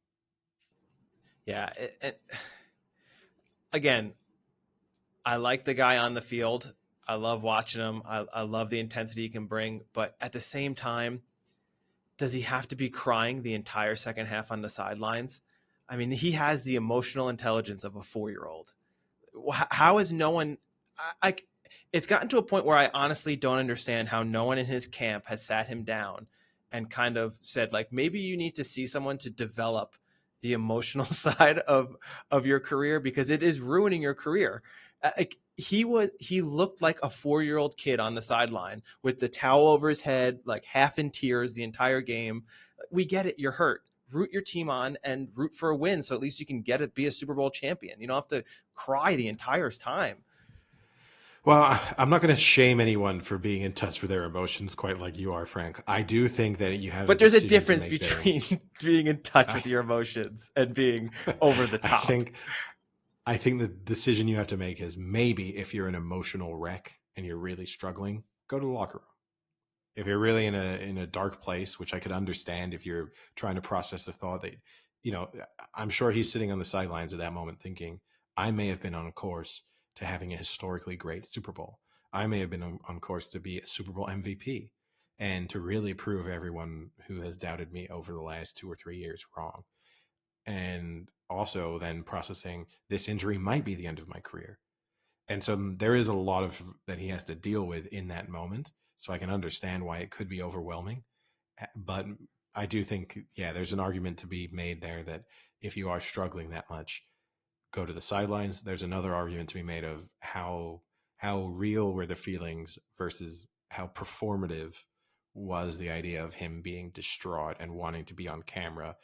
Yeah. Again, I like the guy on the field. I love watching him. I love the intensity he can bring. But at the same time, does he have to be crying the entire second half on the sidelines? I mean, he has the emotional intelligence of a 4-year-old. How is no one it's gotten to a point where I honestly don't understand how no one in his camp has sat him down and kind of said, like, maybe you need to see someone to develop the emotional side of your career because it is ruining your career. He looked like a 4-year-old kid on the sideline with the towel over his head, like half in tears the entire game. We get it. You're hurt. Root your team on and root for a win. So at least you can be a Super Bowl champion. You don't have to cry the entire time. Well, I'm not going to shame anyone for being in touch with their emotions quite like you are, Frank. I do think that you have a But there's a decision to difference make there. between being in touch I, with your emotions and being over the I top. think I think the decision you have to make is maybe if you're an emotional wreck and you're really struggling, go to the locker room. If you're really in a dark place, which I could understand if you're trying to process the thought that, you know, I'm sure he's sitting on the sidelines at that moment thinking, I may have been on course to having a historically great Super Bowl. I may have been on course to be a Super Bowl MVP and to really prove everyone who has doubted me over the last 2 or 3 years wrong. And also then processing this injury might be the end of my career. And so there is a lot of that he has to deal with in that moment. So I can understand why it could be overwhelming. But I do think, yeah, there's an argument to be made there that if you are struggling that much, go to the sidelines. There's another argument to be made of how real were the feelings versus how performative was the idea of him being distraught and wanting to be on camera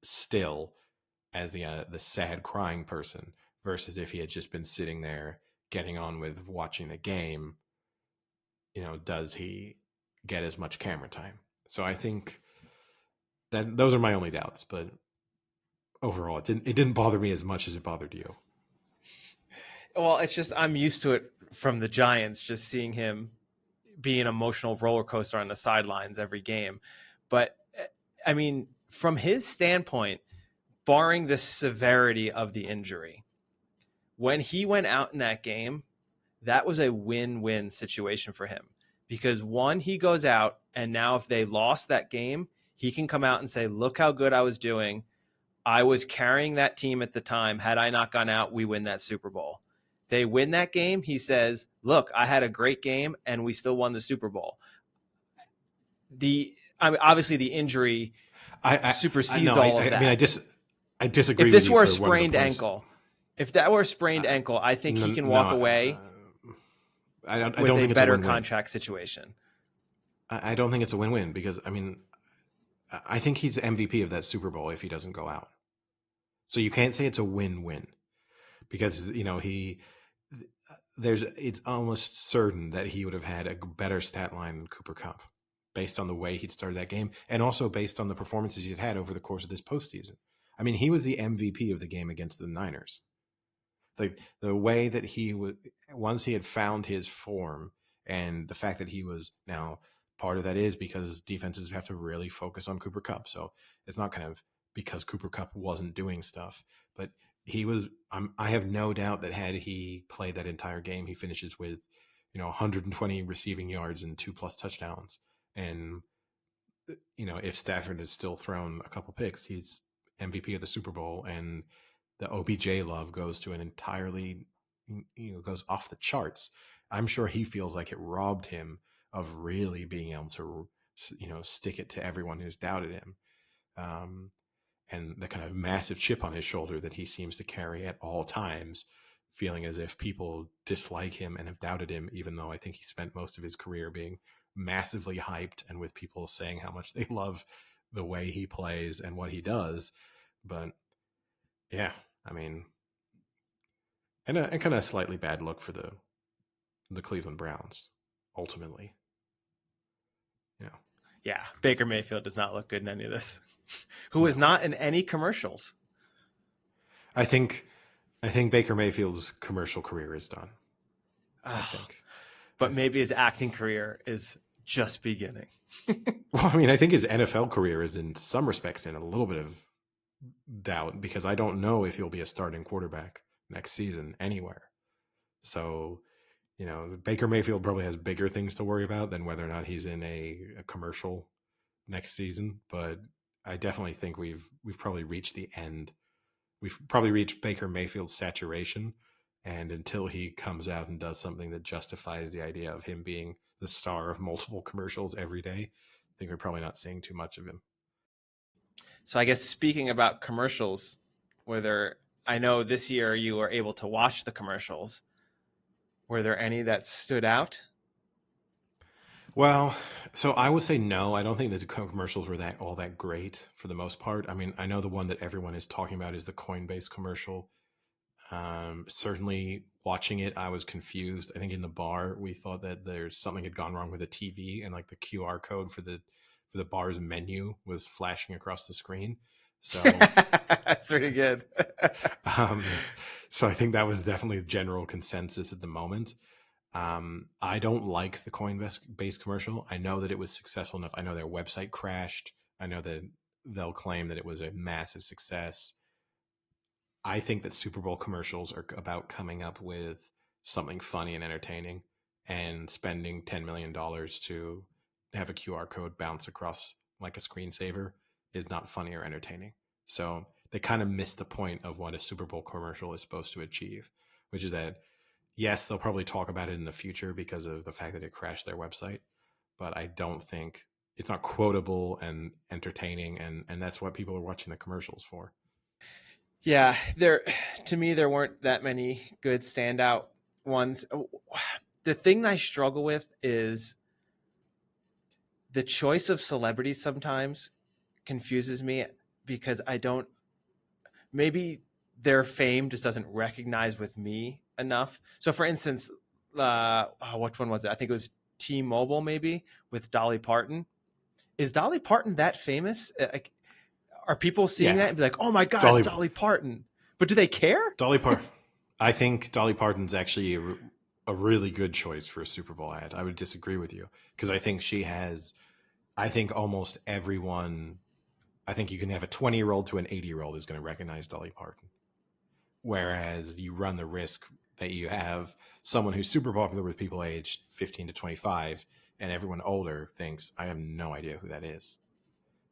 still as the sad crying person versus if he had just been sitting there getting on with watching the game. Does he get as much camera time? So I think that those are my only doubts, but overall it didn't bother me as much as it bothered you. Well, it's just I'm used to it from the Giants, just seeing him be an emotional roller coaster on the sidelines every game. But I mean, from his standpoint, barring the severity of the injury, when he went out in that game, that was a win-win situation for him. Because one, he goes out, and now if they lost that game, he can come out and say, look how good I was doing. I was carrying that team at the time. Had I not gone out, we win that Super Bowl. They win that game. He says, look, I had a great game and we still won the Super Bowl. Obviously the injury I supersedes no, all of I mean, that. I disagree If with this you were a for one of the sprained points. ankle, if that were a sprained ankle, I think No, he can no, walk away I with don't a think it's a better win-win. contract situation. I don't think it's a win-win because I mean, I think he's MVP of that Super Bowl if he doesn't go out. So you can't say it's a win-win because it's almost certain that he would have had a better stat line than Cooper Kupp based on the way he'd started that game and also based on the performances he'd had over the course of this postseason. I mean, he was the MVP of the game against the Niners. Like the way that he would, once he had found his form, and the fact that he was now, part of that is because defenses have to really focus on Cooper Kupp. So it's not kind of because Cooper Kupp wasn't doing stuff, but he was. I have no doubt that had he played that entire game, he finishes with 120 receiving yards and 2+ touchdowns. And if Stafford has still thrown a couple picks, he's MVP of the Super Bowl, and the OBJ love goes to an entirely, goes off the charts. I'm sure he feels like it robbed him of really being able to, stick it to everyone who's doubted him. And the kind of massive chip on his shoulder that he seems to carry at all times, feeling as if people dislike him and have doubted him, even though I think he spent most of his career being massively hyped and with people saying how much they love the way he plays and what he does. But yeah, I mean, and kind of a slightly bad look for the Cleveland Browns, ultimately. You know, Yeah, Baker Mayfield does not look good in any of this. Who is not in any commercials. I think Baker Mayfield's commercial career is done. I Oh, think. but maybe his acting career is just beginning. Well, I mean, I think his NFL career is in some respects in a little bit of doubt because I don't know if he'll be a starting quarterback next season anywhere. So, Baker Mayfield probably has bigger things to worry about than whether or not he's in a commercial next season. But I definitely think we've probably reached the end. We've probably reached Baker Mayfield's saturation. And until he comes out and does something that justifies the idea of him being the star of multiple commercials every day, I think we're probably not seeing too much of him. So I guess speaking about commercials, whether I know this year you were able to watch the commercials, were there any that stood out? Well, so I would say no. I don't think the commercials were all that great for the most part. I mean, I know the one that everyone is talking about is the Coinbase commercial. Certainly watching it, I was confused. I think in the bar, we thought that there's something had gone wrong with the TV, and like the QR code for the bar's menu was flashing across the screen. So, That's pretty good. um, so I think that was definitely the general consensus at the moment. I don't like the Coinbase commercial. I know that it was successful enough. I know their website crashed. I know that they'll claim that it was a massive success. I think that Super Bowl commercials are about coming up with something funny and entertaining, and spending $10 million to have a QR code bounce across like a screensaver is not funny or entertaining. So they kind of missed the point of what a Super Bowl commercial is supposed to achieve, which is that, yes, they'll probably talk about it in the future because of the fact that it crashed their website, but I don't think it's not quotable and entertaining, and that's what people are watching the commercials for. Yeah, to me there weren't that many good standout ones. The thing I struggle with is the choice of celebrities sometimes confuses me because I don't, maybe their fame just doesn't recognize with me enough. So for instance, which one was it? I think it was T-Mobile maybe with Dolly Parton. Is Dolly Parton that famous? Like, are people seeing Yeah, that and be like, "Oh my God, it's Dolly Dolly Parton"? But do they care? Dolly Parton. I think Dolly Parton's actually a really good choice for a Super Bowl ad. I would disagree with you because I think she has. I think almost everyone. I think you can have a 20-year-old to an 80-year-old is going to recognize Dolly Parton. Whereas you run the risk that you have someone who's super popular with people aged 15 to 25, and everyone older thinks, I have no idea who that is.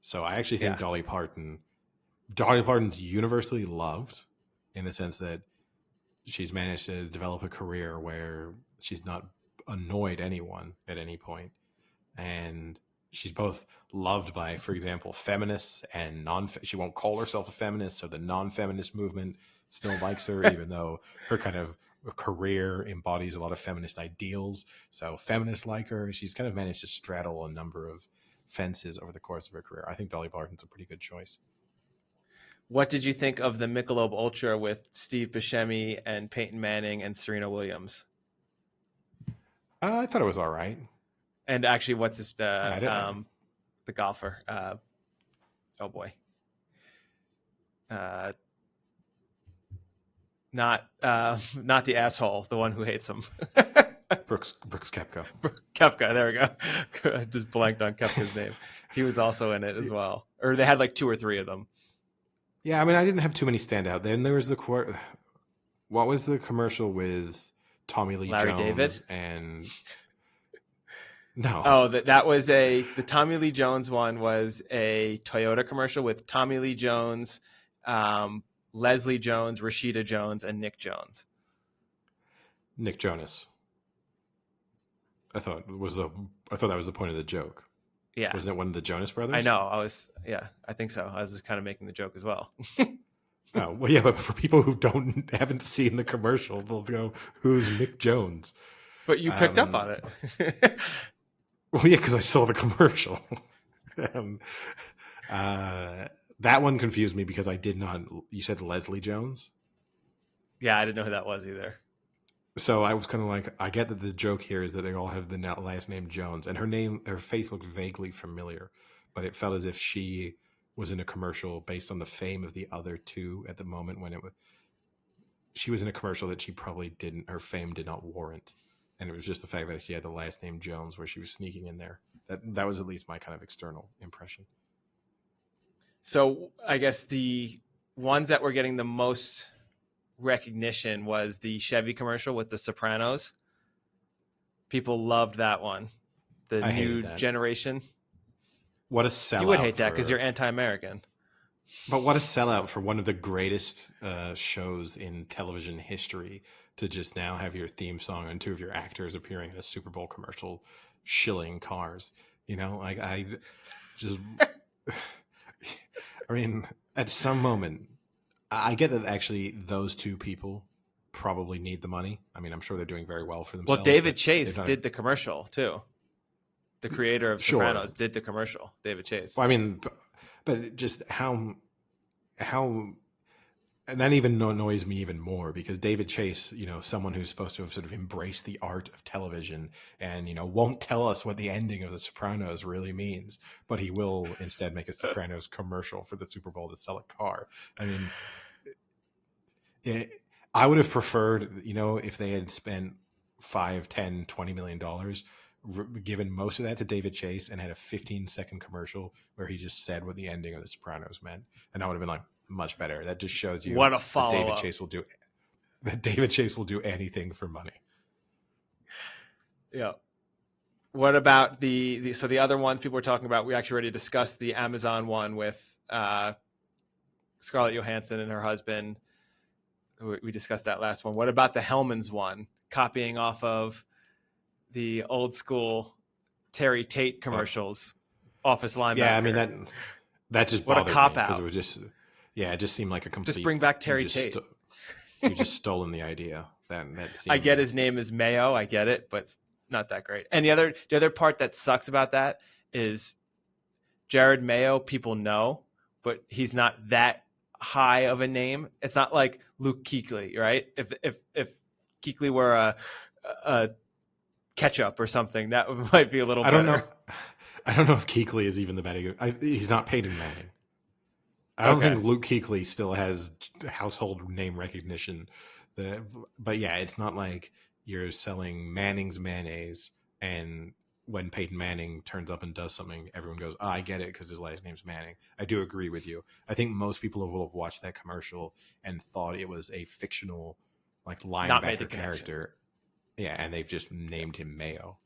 So I actually think Yeah. Dolly Parton's universally loved in the sense that she's managed to develop a career where she's not annoyed anyone at any point, and she's both loved by, for example, feminists and she won't call herself a feminist, so the non-feminist movement still likes her, even though her kind of career embodies a lot of feminist ideals. So feminists like her. She's kind of managed to straddle a number of fences over the course of her career. I think Dolly Parton's a pretty good choice. What did you think of the Michelob Ultra with Steve Buscemi and Peyton Manning and Serena Williams? I thought it was all right. And actually, what's this, Yeah, the golfer? Oh boy, uh, not the asshole, the one who hates him. Brooks Koepka. Kepka, there we go. Just blanked on Kepka's name. He was also in it as well, or they had like two or three of them. Yeah, I mean, I didn't have too many standout. Then there was what was the commercial with Tommy Lee Larry Jones David and no? Oh, that was the Tommy Lee Jones one was a Toyota commercial with Tommy Lee Jones, Leslie Jones, Rashida Jones, and Nick Jones. Nick Jonas. I thought that was the point of the joke. Yeah, Wasn't it one of the Jonas Brothers? I know. I think so. I was just kind of making the joke as well. Oh well, yeah, but for people who haven't seen the commercial, they'll go, "Who's Nick Jones?" But you picked up on it. Well, yeah, because I saw the commercial. That one confused me because I did not. You said Leslie Jones. Yeah, I didn't know who that was either. So I was kind of like, I get that the joke here is that they all have the last name Jones, and her face looked vaguely familiar, but it felt as if she was in a commercial based on the fame of the other two at the moment when she was in a commercial that she probably her fame did not warrant, and it was just the fact that she had the last name Jones where she was sneaking in there. That was at least my kind of external impression. So I guess the ones that were getting the most recognition was the Chevy commercial with the Sopranos. People loved that one. The I new hated that. generation. What a sellout! You would hate that because you're anti-American. But what a sellout for one of the greatest shows in television history to just now have your theme song and two of your actors appearing in a Super Bowl commercial shilling cars. You know, like I just, I mean, at some moment, I get that actually those two people probably need the money. I mean, I'm sure they're doing very well for themselves. Well, David Chase did the commercial too. The creator of Sopranos did the commercial. David Chase. Well, I mean, but just how And that even annoys me even more because David Chase, someone who's supposed to have sort of embraced the art of television and, won't tell us what the ending of The Sopranos really means, but he will instead make a Sopranos commercial for the Super Bowl to sell a car. I mean, I would have preferred, if they had spent 5, 10, $20 million, given most of that to David Chase and had a 15-second commercial where he just said what the ending of The Sopranos meant. And I would have been like, much better. That just shows you What a that follow-up. David Chase will do anything for money. Yeah. What about the other ones people were talking about? We actually already discussed the Amazon one with Scarlett Johansson and her husband. We discussed that last one. What about the Hellman's one, copying off of the old school Terry Tate commercials, office linebacker? Yeah, I mean that just what bothered a cop me because out. it was just it just seemed like a complete. Just bring back Terry Tate. You just stolen the idea. That seemed I get his name is Mayo. I get it, but it's not that great. And the other part that sucks about that is Jared Mayo. People know, but he's not that high of a name. It's not like Luke Kuechly, right? If Kuechly were a ketchup or something, that might be a little better. I don't know if Kuechly is even the better. He's not Peyton Manning. I don't think Luke Kuechly still has household name recognition. But yeah, it's not like you're selling Manning's mayonnaise and when Peyton Manning turns up and does something, everyone goes, I get it because his last name's Manning. I do agree with you. I think most people will have watched that commercial and thought it was a fictional like linebacker character. Yeah, and they've just named him Mayo.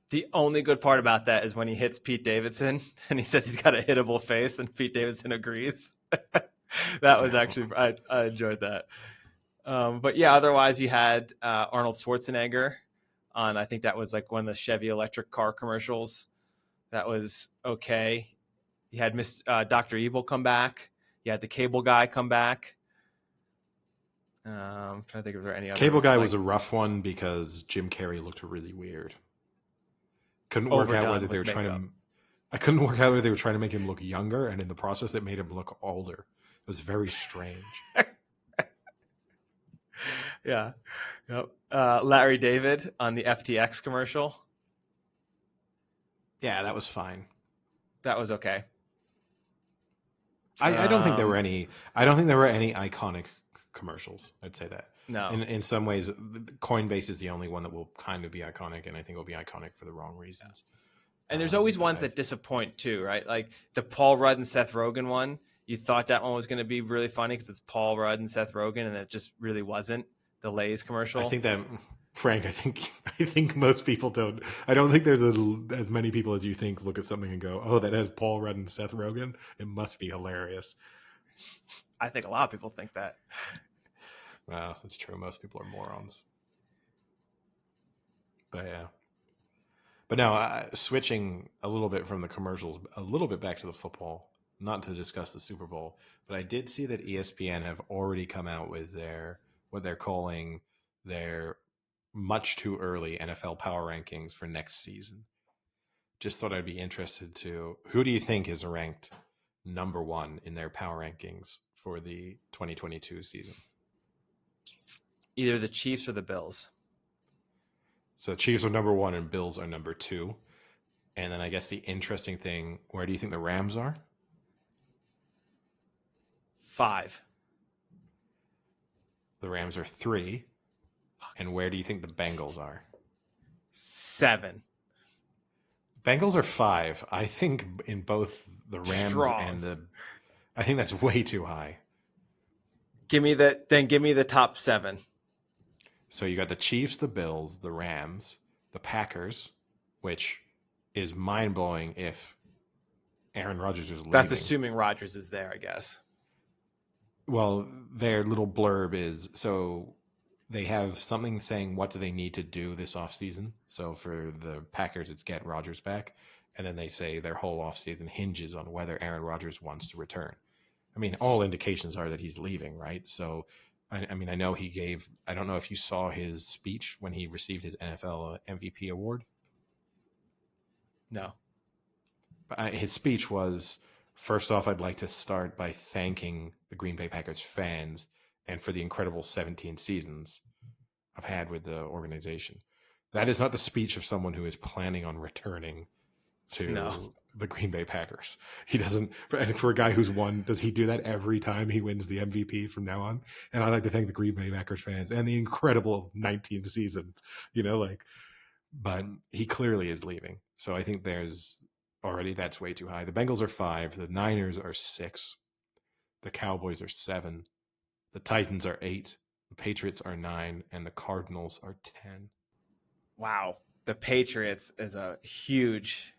The only good part about that is when he hits Pete Davidson and he says he's got a hittable face and Pete Davidson agrees. That was actually, I enjoyed that. But yeah, otherwise you had Arnold Schwarzenegger on, I think that was like one of the Chevy electric car commercials. That was okay. You had Dr. Evil come back. You had the Cable Guy come back. I'm trying to think if there are any other. Cable Guy was a rough one because Jim Carrey looked really weird. Couldn't work out whether they were trying to. I couldn't work out whether they were trying to make him look younger, and in the process, it made him look older. It was very strange. Yeah. Yep. Larry David on the FTX commercial. Yeah, that was fine. That was okay. I don't think there were any. I don't think there were any iconic commercials. I'd say that. No. In some ways, Coinbase is the only one that will kind of be iconic, and I think will be iconic for the wrong reasons. And there's always ones that disappoint too, right? Like the Paul Rudd and Seth Rogen one. You thought that one was going to be really funny because it's Paul Rudd and Seth Rogen, and it just really wasn't. The Lay's commercial. I think that, Frank. I think most people don't. I don't think there's as many people as you think look at something and go, "Oh, that has Paul Rudd and Seth Rogen. It must be hilarious." I think a lot of people think that. Wow, that's true. Most people are morons. But yeah. But now, switching a little bit from the commercials, a little bit back to the football, not to discuss the Super Bowl, but I did see that ESPN have already come out with what they're calling their much too early NFL power rankings for next season. Just thought I'd be interested to, who do you think is ranked number one in their power rankings for the 2022 season? Either the Chiefs or the Bills. So Chiefs are number one and Bills are number two. And then I guess the interesting thing, where do you think the Rams are? 5. The Rams are 3. And where do you think the Bengals are? 7. Bengals are 5. I think in both the Rams and I think that's way too high. Give me the top 7. So you got the Chiefs, the Bills, the Rams, the Packers, which is mind-blowing if Aaron Rodgers is leaving. That's assuming Rodgers is there, I guess. Well, their little blurb is, so they have something saying what do they need to do this offseason. So for the Packers, it's get Rodgers back. And then they say their whole offseason hinges on whether Aaron Rodgers wants to return. I mean, all indications are that he's leaving, right? So, I mean, I know he gave, I don't know if you saw his speech when he received his NFL MVP award. No. His speech was, First off, I'd like to start by thanking the Green Bay Packers fans and for the incredible 17 seasons I've had with the organization. That is not the speech of someone who is planning on returning No. to the Green Bay Packers. He doesn't, for a guy who's won, does he do that every time he wins the MVP from now on? And I'd like to thank the Green Bay Packers fans and the incredible 19 seasons, but he clearly is leaving. So I think there's already, that's way too high. The Bengals are 5, the Niners are 6, the Cowboys are 7, the Titans are 8, the Patriots are 9, and the Cardinals are 10. Wow. The Patriots is a huge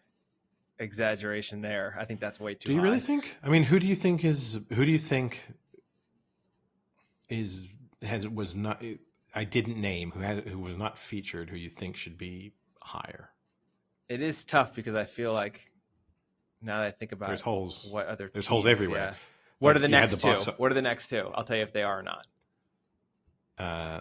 exaggeration there. I think that's way too high. Do you really think? I mean, who do you think was not? I didn't name who was not featured. Who you think should be higher? It is tough because I feel like now that I think about there's holes. What other there's teams, holes everywhere. Yeah. What are the next two? Bucks. What are the next two? I'll tell you if they are or not.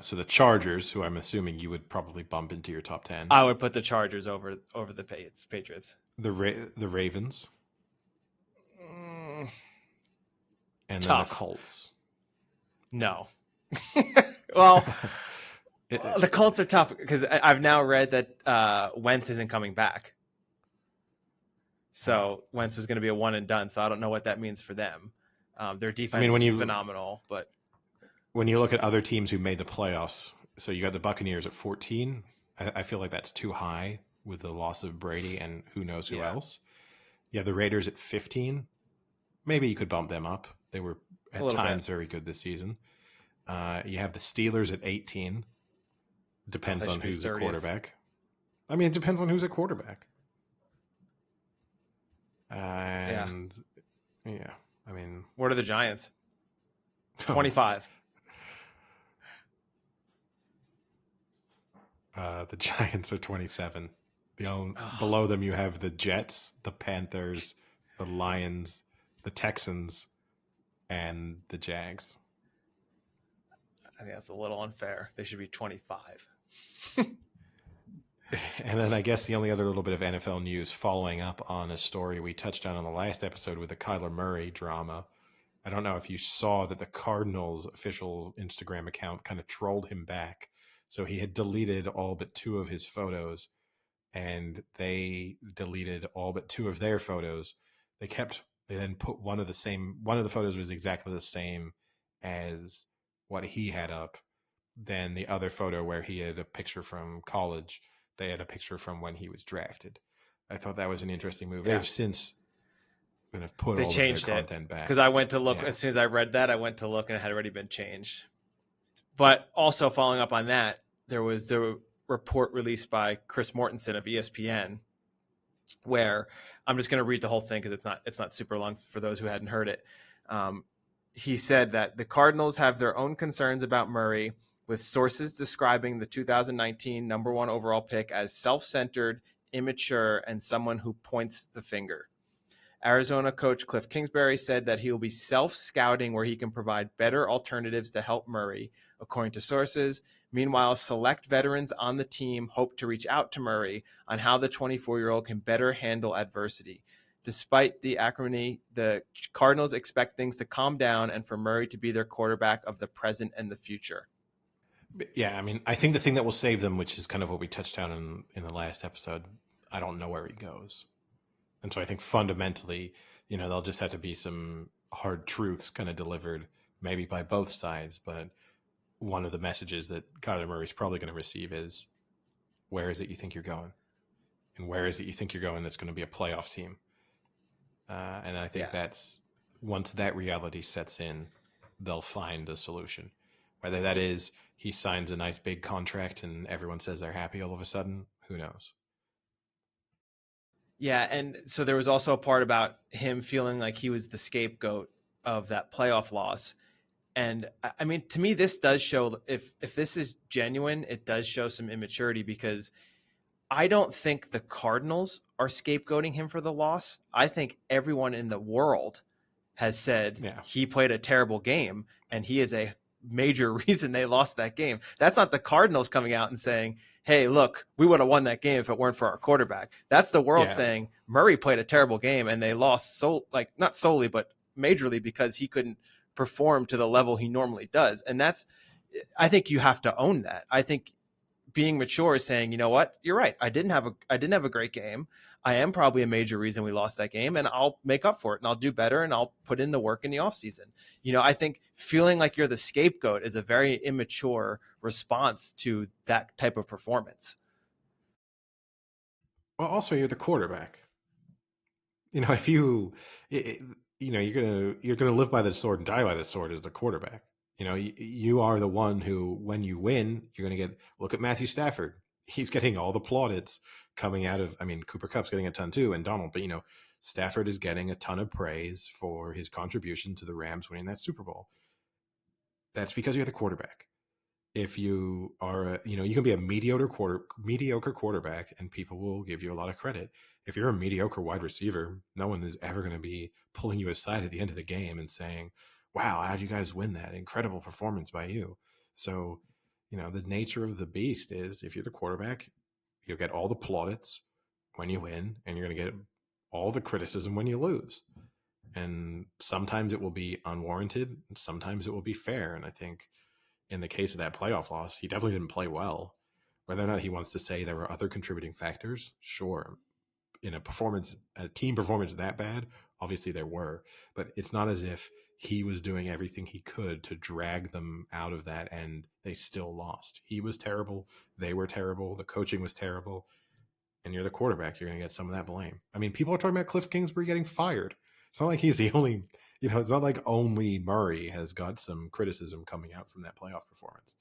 So the Chargers, who I'm assuming you would probably bump into your top 10. I would put the Chargers over the Patriots. The Ravens. And Tough. then the Colts. No. Well, the Colts are tough because I've now read that Wentz isn't coming back. So Wentz was going to be a one and done. So I don't know what that means for them. Their defense is phenomenal, but when you look at other teams who made the playoffs, so you got the Buccaneers at 14. I feel like that's too high with the loss of Brady and who knows who else. You have the Raiders at 15. Maybe you could bump them up. They were at times very good this season. You have the Steelers at 18. Depends on who's a quarterback. I mean, it depends on who's a quarterback. And yeah, I mean, what are the Giants? 25. The Giants are 27. Below them, you have the Jets, the Panthers, the Lions, the Texans, and the Jags. I think that's a little unfair. They should be 25. And then I guess the only other little bit of NFL news following up on a story we touched on the last episode with the Kyler Murray drama. I don't know if you saw that the Cardinals' official Instagram account kind of trolled him back. So he had deleted all but 2 of his photos, and they deleted all but 2 of their photos. They then put one of the photos was exactly the same as what he had up. Then the other photo where he had a picture from college, they had a picture from when he was drafted. I thought that was an interesting move. They've since kind of put all of their content back. Because I went to look, as soon as I read that, I went to look and it had already been changed. But also following up on that, there was the report released by Chris Mortensen of ESPN, where I'm just going to read the whole thing because it's not super long for those who hadn't heard it. He said that the Cardinals have their own concerns about Murray, with sources describing the 2019 number 1 overall pick as self-centered, immature, and someone who points the finger. Arizona coach Cliff Kingsbury said that he will be self-scouting where he can provide better alternatives to help Murray, according to sources. Meanwhile, select veterans on the team hope to reach out to Murray on how the 24-year-old can better handle adversity. Despite the acrimony, the Cardinals expect things to calm down and for Murray to be their quarterback of the present and the future. Yeah, I mean, I think the thing that will save them, which is kind of what we touched on in the last episode, I don't know where he goes. And so I think fundamentally, there'll just have to be some hard truths kind of delivered, maybe by both sides. But one of the messages that Kyler Murray's probably going to receive is, where is it you think you're going? And where is it you think you're going that's going to be a playoff team? And I think that's, once that reality sets in, they'll find a solution. Whether that is he signs a nice big contract and everyone says they're happy all of a sudden, who knows? Yeah, and so there was also a part about him feeling like he was the scapegoat of that playoff loss. And I mean, to me, this does show, if this is genuine, it does show some immaturity, because I don't think the Cardinals are scapegoating him for the loss. I think everyone in the world has said he played a terrible game and he is a major reason they lost that game. That's not the Cardinals coming out and saying, hey, look, we would have won that game if it weren't for our quarterback. That's the world saying Murray played a terrible game and they lost, not solely, but majorly because he couldn't perform to the level he normally does. And I think you have to own that. I think being mature is saying, you know what, you're right. I didn't have a great game. I am probably a major reason we lost that game, and I'll make up for it and I'll do better and I'll put in the work in the offseason. I think feeling like you're the scapegoat is a very immature response to that type of performance. Well, also you're the quarterback. If you're gonna live by the sword and die by the sword as the quarterback. You are the one who, when you win, you're gonna look at Matthew Stafford. He's getting all the plaudits coming out of. I mean, Cooper Kupp's getting a ton too, and Donald. But Stafford is getting a ton of praise for his contribution to the Rams winning that Super Bowl. That's because you're the quarterback. If you are, you can be a mediocre quarterback, and people will give you a lot of credit. If you're a mediocre wide receiver, no one is ever going to be pulling you aside at the end of the game and saying, "Wow, how'd you guys win that? Incredible performance by you." So, the nature of the beast is, if you're the quarterback, you'll get all the plaudits when you win, and you're going to get all the criticism when you lose. And sometimes it will be unwarranted, sometimes it will be fair. And I think in the case of that playoff loss, he definitely didn't play well. Whether or not he wants to say there were other contributing factors, sure. In a team performance that bad, obviously there were. But it's not as if he was doing everything he could to drag them out of that, and they still lost. He was terrible. They were terrible. The coaching was terrible. And you're the quarterback. You're going to get some of that blame. I mean, people are talking about Cliff Kingsbury getting fired. It's not like he's the only, it's not like only Murray has got some criticism coming out from that playoff performance.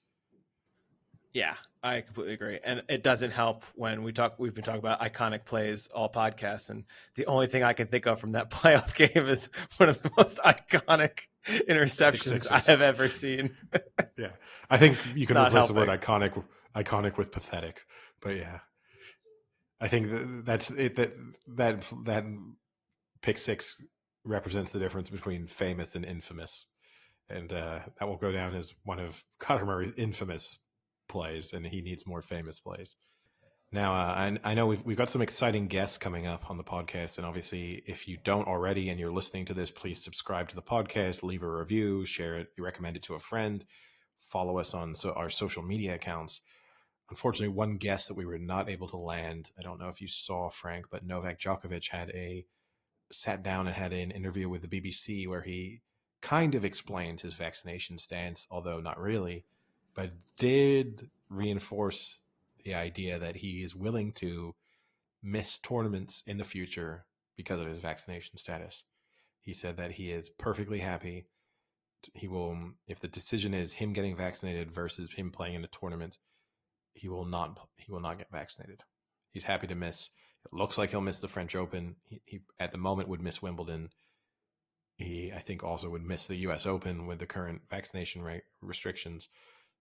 Yeah, I completely agree. And it doesn't help when we've been talking about iconic plays all podcasts. And the only thing I can think of from that playoff game is one of the most iconic interceptions I have ever seen. Yeah. I think you can replace the word iconic with pathetic, but yeah. I think that's it. That pick six represents the difference between famous and infamous, and that will go down as one of Kyler Murray's infamous plays, and he needs more famous plays. Now, I know we've got some exciting guests coming up on the podcast, and obviously, if you don't already and you're listening to this, please subscribe to the podcast, leave a review, share it, recommend it to a friend, follow us on our social media accounts. Unfortunately, one guest that we were not able to land, I don't know if you saw, Frank, but Novak Djokovic sat down and had an interview with the BBC where he kind of explained his vaccination stance, although not really, but did reinforce the idea that he is willing to miss tournaments in the future because of his vaccination status. He said that he is perfectly happy. He will, if the decision is him getting vaccinated versus him playing in a tournament, he will not get vaccinated. He's happy to miss. It looks like he'll miss the French Open. He at the moment would miss Wimbledon. He, I think, also would miss the U.S. Open with the current vaccination restrictions.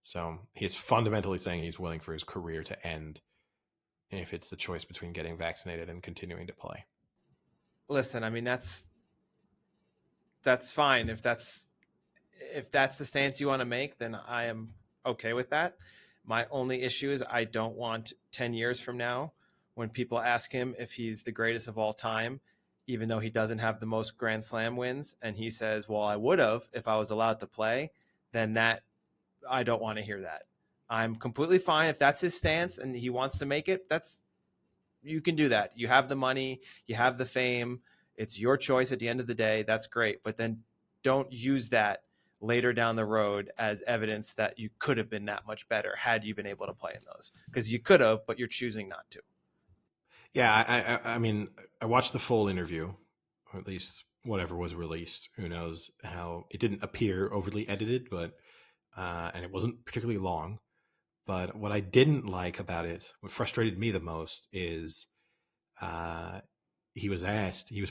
So he is fundamentally saying he's willing for his career to end if it's the choice between getting vaccinated and continuing to play. Listen, I mean, that's fine. If that's the stance you want to make, then I am okay with that. My only issue is I don't want 10 years from now when people ask him if he's the greatest of all time, even though he doesn't have the most Grand Slam wins, and he says, well, I would have if I was allowed to play, then I don't want to hear that. I'm completely fine if that's his stance and he wants to make it. You can do that. You have the money, you have the fame. It's your choice at the end of the day. That's great. But then don't use that later down the road as evidence that you could have been that much better had you been able to play in those, because you could have, but you're choosing not to. Yeah, I mean, I watched the full interview, or at least whatever was released. Who knows how it didn't appear overly edited, but and it wasn't particularly long. But what I didn't like about it, what frustrated me the most, is he was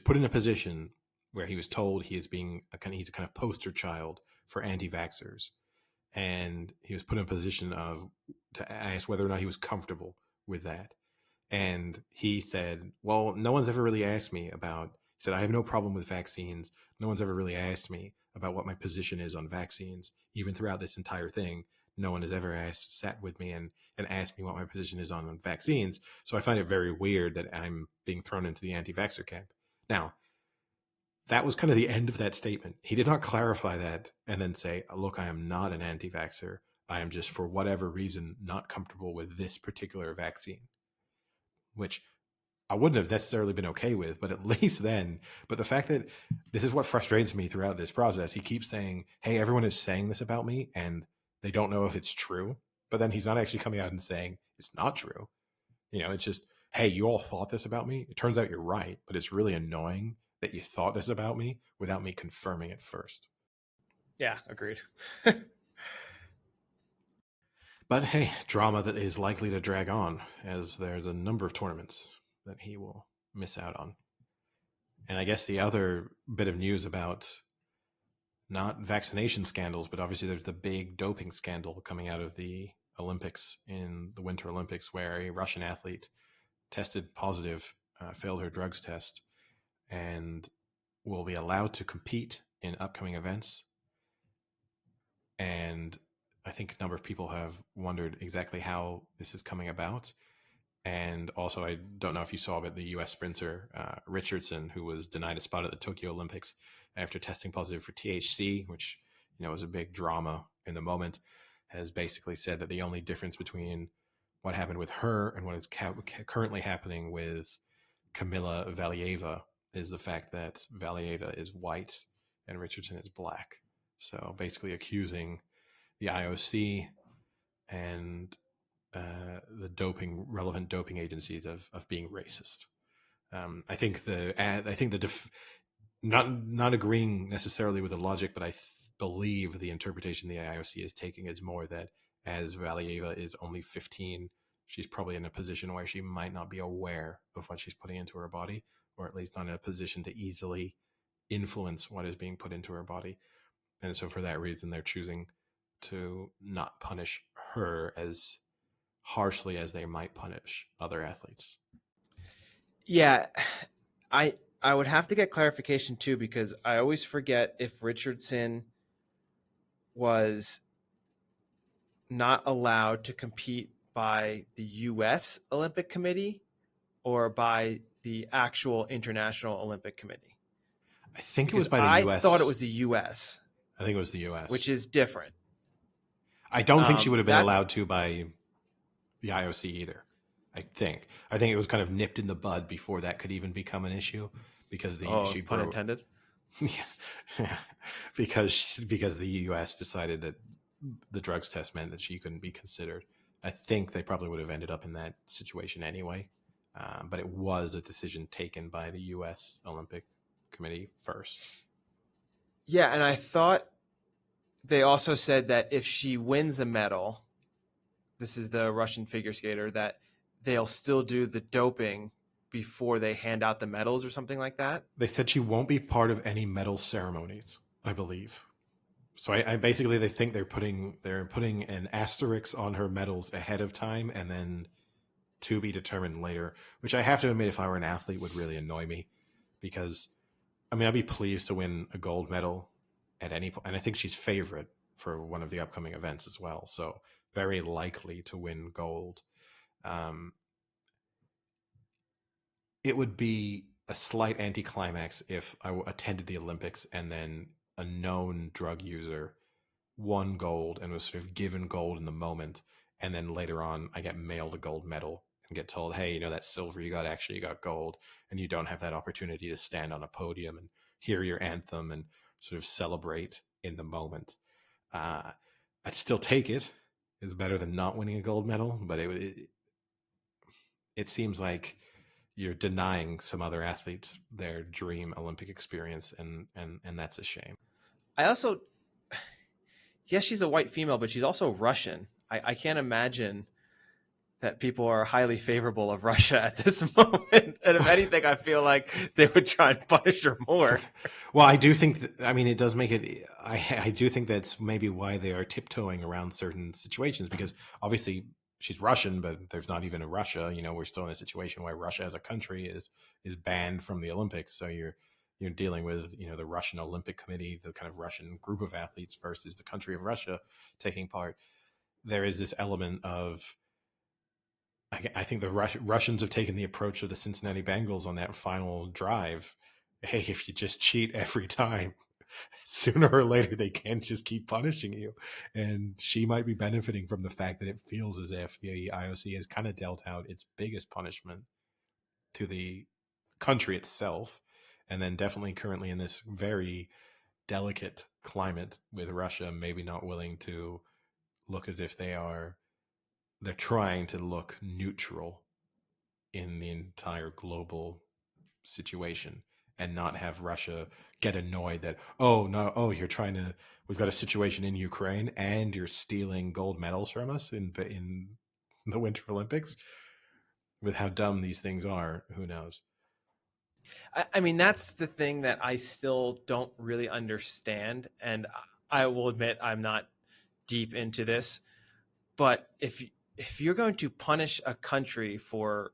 put in a position where he was told he's a kind of poster child for anti-vaxxers, and he was put in a position to ask whether or not he was comfortable with that. And he said, well, no one's ever really asked me about, he said, I have no problem with vaccines. No one's ever really asked me about what my position is on vaccines. Even throughout this entire thing, no one has ever sat with me and asked me what my position is on vaccines. So I find it very weird that I'm being thrown into the anti-vaxxer camp. Now, that was kind of the end of that statement. He did not clarify that and then say, look, I am not an anti-vaxxer. I am just, for whatever reason, not comfortable with this particular vaccine, which I wouldn't have necessarily been okay with, but at least then. But the fact that this is what frustrates me throughout this process. He keeps saying, hey, everyone is saying this about me and they don't know if it's true. But then he's not actually coming out and saying it's not true. It's just, hey, you all thought this about me. It turns out you're right, but it's really annoying that you thought this about me without me confirming it first. Yeah, agreed. But hey, drama that is likely to drag on, as there's a number of tournaments that he will miss out on. And I guess the other bit of news about not vaccination scandals, but obviously there's the big doping scandal coming out of the Olympics, in the Winter Olympics, where a Russian athlete tested positive, failed her drugs test, and will be allowed to compete in upcoming events. And I think a number of people have wondered exactly how this is coming about. And also, I don't know if you saw, but the U.S. sprinter Richardson, who was denied a spot at the Tokyo Olympics after testing positive for THC, which was a big drama in the moment, has basically said that the only difference between what happened with her and what is currently happening with Kamila Valieva is the fact that Valieva is white and Richardson is black. So basically accusing the IOC and the relevant doping agencies of being racist. I think not agreeing necessarily with the logic, but I believe the interpretation the IOC is taking is more that as Valieva is only 15, she's probably in a position where she might not be aware of what she's putting into her body, or at least not in a position to easily influence what is being put into her body. And so for that reason, they're choosing to not punish her as harshly as they might punish other athletes. Yeah, I would have to get clarification too, because I always forget if Richardson was not allowed to compete by the U.S. Olympic Committee or by the actual International Olympic Committee. I think it was by the U.S. I thought it was the U.S. I think it was the U.S., which is different. I don't think she would have been allowed to by the IOC either. I think it was kind of nipped in the bud before that could even become an issue, because pun intended. Yeah, because the U.S. decided that the drugs test meant that she couldn't be considered. I think they probably would have ended up in that situation anyway, but it was a decision taken by the U.S. Olympic Committee first. Yeah, and I thought they also said that if she wins a medal, this is the Russian figure skater, that they'll still do the doping before they hand out the medals or something like that. They said she won't be part of any medal ceremonies, I believe. So I basically, they think they're putting an asterisk on her medals ahead of time, and then to be determined later, which I have to admit, if I were an athlete, would really annoy me, because I'd be pleased to win a gold medal at any point, and I think she's favorite for one of the upcoming events as well, so very likely to win gold. It would be a slight anticlimax if I attended the Olympics and then a known drug user won gold and was sort of given gold in the moment, and then later on I get mailed a gold medal and get told, hey, that silver you got gold, and you don't have that opportunity to stand on a podium and hear your anthem and sort of celebrate in the moment. I'd still take it. It's better than not winning a gold medal, but it seems like you're denying some other athletes their dream Olympic experience, and that's a shame. I also, yes, she's a white female, but she's also Russian. I can't imagine that people are highly favorable of Russia at this moment. And if anything, I feel like they would try and punish her more. Well, I do think it does make it, I do think that's maybe why they are tiptoeing around certain situations, because obviously she's Russian, but there's not even a Russia. We're still in a situation where Russia as a country is banned from the Olympics. So you're you're dealing with, the Russian Olympic Committee, the kind of Russian group of athletes versus the country of Russia taking part. There is this element of, I think the Russians have taken the approach of the Cincinnati Bengals on that final drive. Hey, if you just cheat every time, sooner or later they can't just keep punishing you. And she might be benefiting from the fact that it feels as if the IOC has kind of dealt out its biggest punishment to the country itself. And then definitely currently in this very delicate climate with Russia maybe not willing to look as if they're trying to look neutral in the entire global situation and not have Russia get annoyed that, oh no, we've got a situation in Ukraine and you're stealing gold medals from us in the Winter Olympics. With how dumb these things are, who knows? I mean, that's the thing that I still don't really understand. And I will admit I'm not deep into this, but if you're going to punish a country for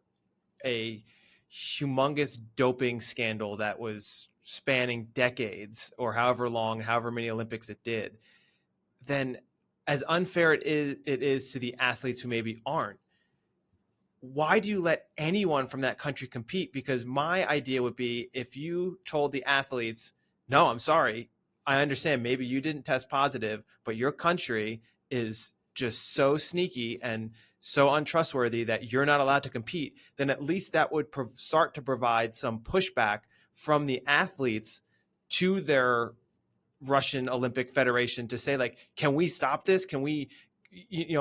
a humongous doping scandal that was spanning decades or however many Olympics it did, then as unfair it is to the athletes who maybe aren't, why do you let anyone from that country compete? Because my idea would be, if you told the athletes, no, I'm sorry, I understand maybe you didn't test positive, but your country is just so sneaky and so untrustworthy that you're not allowed to compete, then at least that would start to provide some pushback from the athletes to their Russian Olympic Federation to say, like, can we stop this? Can we,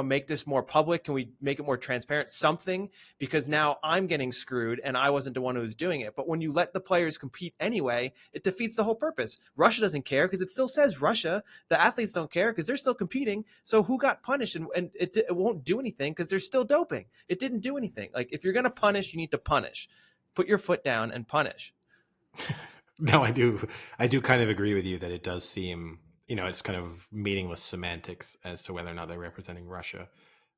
make this more public? Can we make it more transparent? Something, because now I'm getting screwed and I wasn't the one who was doing it. But when you let the players compete anyway, it defeats the whole purpose. Russia doesn't care because it still says Russia. The athletes don't care because they're still competing. So who got punished? And it won't do anything because they're still doping. It didn't do anything. Like, if you're going to punish, you need to punish. Put your foot down and punish. No, I do kind of agree with you that it does seem, it's kind of meaningless semantics as to whether or not they're representing Russia.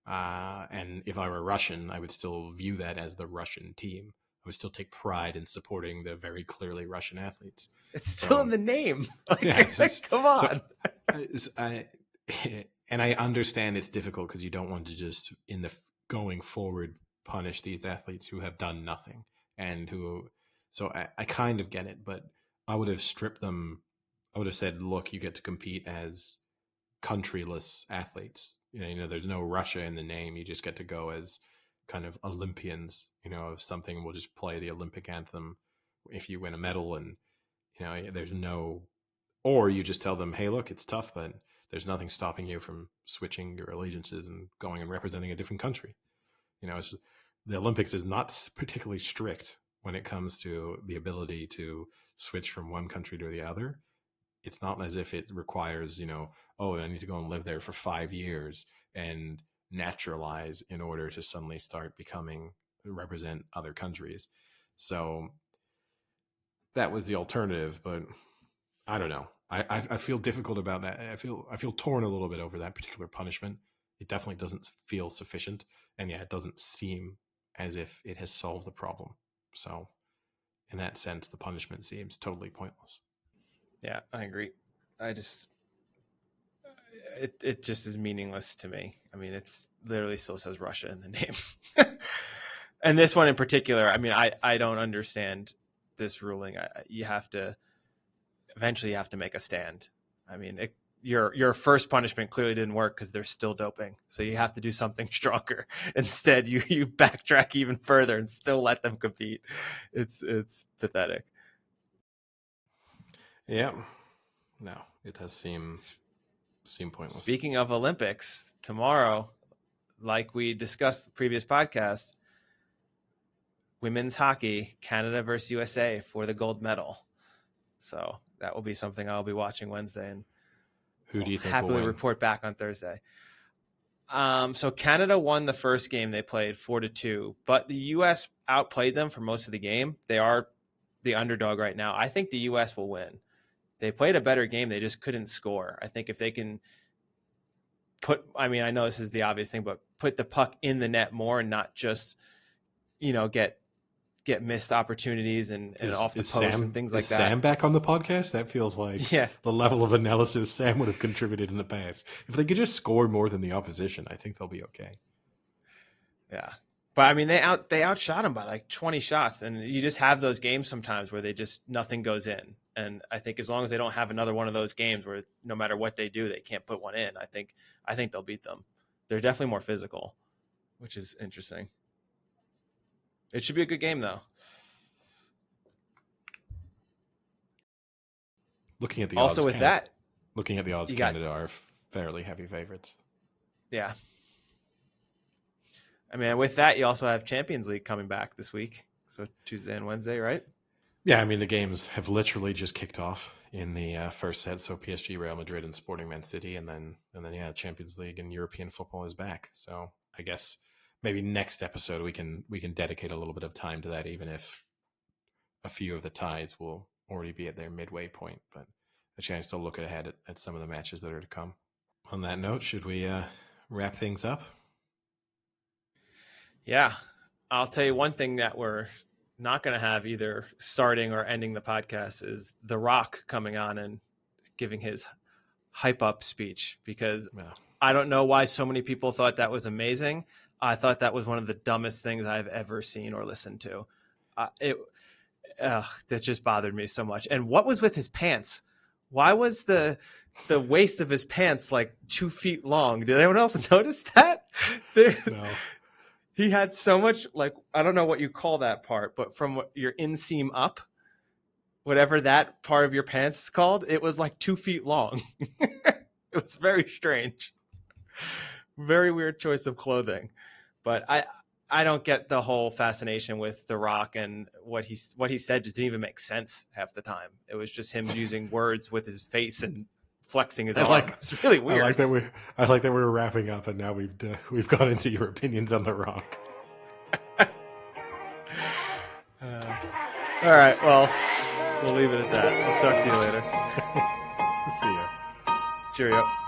And if I were Russian, I would still view that as the Russian team. I would still take pride in supporting the very clearly Russian athletes. It's still in the name. Like, yeah, come on. And I understand it's difficult because you don't want to just going forward punish these athletes who have done nothing and who. So I kind of get it, but I would have stripped them. I would have said, look, you get to compete as countryless athletes. There's no Russia in the name. You just get to go as kind of Olympians, of something. We'll just play the Olympic anthem if you win a medal, and, there's no, or you just tell them, hey, look, it's tough, but there's nothing stopping you from switching your allegiances and going and representing a different country. The Olympics is not particularly strict when it comes to the ability to switch from one country to the other. It's not as if it requires, oh, I need to go and live there for 5 years and naturalize in order to suddenly start represent other countries. So that was the alternative, but I don't know. I feel difficult about that. I feel torn a little bit over that particular punishment. It definitely doesn't feel sufficient, and it doesn't seem as if it has solved the problem. So in that sense, the punishment seems totally pointless. Yeah, I agree. It just is meaningless to me. I mean, it's literally still says Russia in the name. And this one in particular, I mean, I don't understand this ruling. Eventually you have to make a stand. I mean, your first punishment clearly didn't work because they're still doping. So you have to do something stronger. Instead, you backtrack even further and still let them compete. It's pathetic. Yeah. No, it does seem pointless. Speaking of Olympics, tomorrow, like we discussed the previous podcast, women's hockey, Canada versus USA for the gold medal. So that will be something I'll be watching Wednesday, and who do you think happily will win? Report back on Thursday. So Canada won the first game they played 4-2, but the U.S. outplayed them for most of the game. They are the underdog right now. I think the U.S. will win. They played a better game. They just couldn't score. I think if they can I know this is the obvious thing, but put the puck in the net more and not just, get get missed opportunities and off the post and things like that. Sam back on the podcast? That feels like the level of analysis Sam would have contributed in the past. If they could just score more than the opposition, I think they'll be okay. Yeah. But I mean, they outshot him by like 20 shots, and you just have those games sometimes where nothing goes in. And I think as long as they don't have another one of those games where no matter what they do, they can't put one in, I think they'll beat them. They're definitely more physical, which is interesting. It should be a good game, though. Looking at the also odds, with that, looking at the odds, Canada are fairly heavy favorites. Yeah. I mean, with that, you also have Champions League coming back this week. So Tuesday and Wednesday, right? Yeah, I mean, the games have literally just kicked off in the first set. So PSG, Real Madrid, and Sporting Man City, and then Champions League and European football is back. So I guess maybe next episode we can dedicate a little bit of time to that, even if a few of the ties will already be at their midway point, but a chance to look ahead at some of the matches that are to come. On that note, should we wrap things up? Yeah. I'll tell you one thing that we're not going to have either starting or ending the podcast is The Rock coming on and giving his hype up speech, because I don't know why so many people thought that was amazing. I thought that was one of the dumbest things I've ever seen or listened to. That just bothered me so much. And what was with his pants? Why was the waist of his pants like 2 feet long? Did anyone else notice that? No. He had so much, like, I don't know what you call that part, but from your inseam up, whatever that part of your pants is called, it was like 2 feet long. It was very strange. Very weird choice of clothing. But I don't get the whole fascination with The Rock, and what he said just didn't even make sense half the time. It was just him using words with his face and flexing his arm. It's really weird. I like that we're wrapping up, and now we've gone into your opinions on The Rock. All right, well, we'll leave it at that. I'll talk to you later. See ya. Cheerio.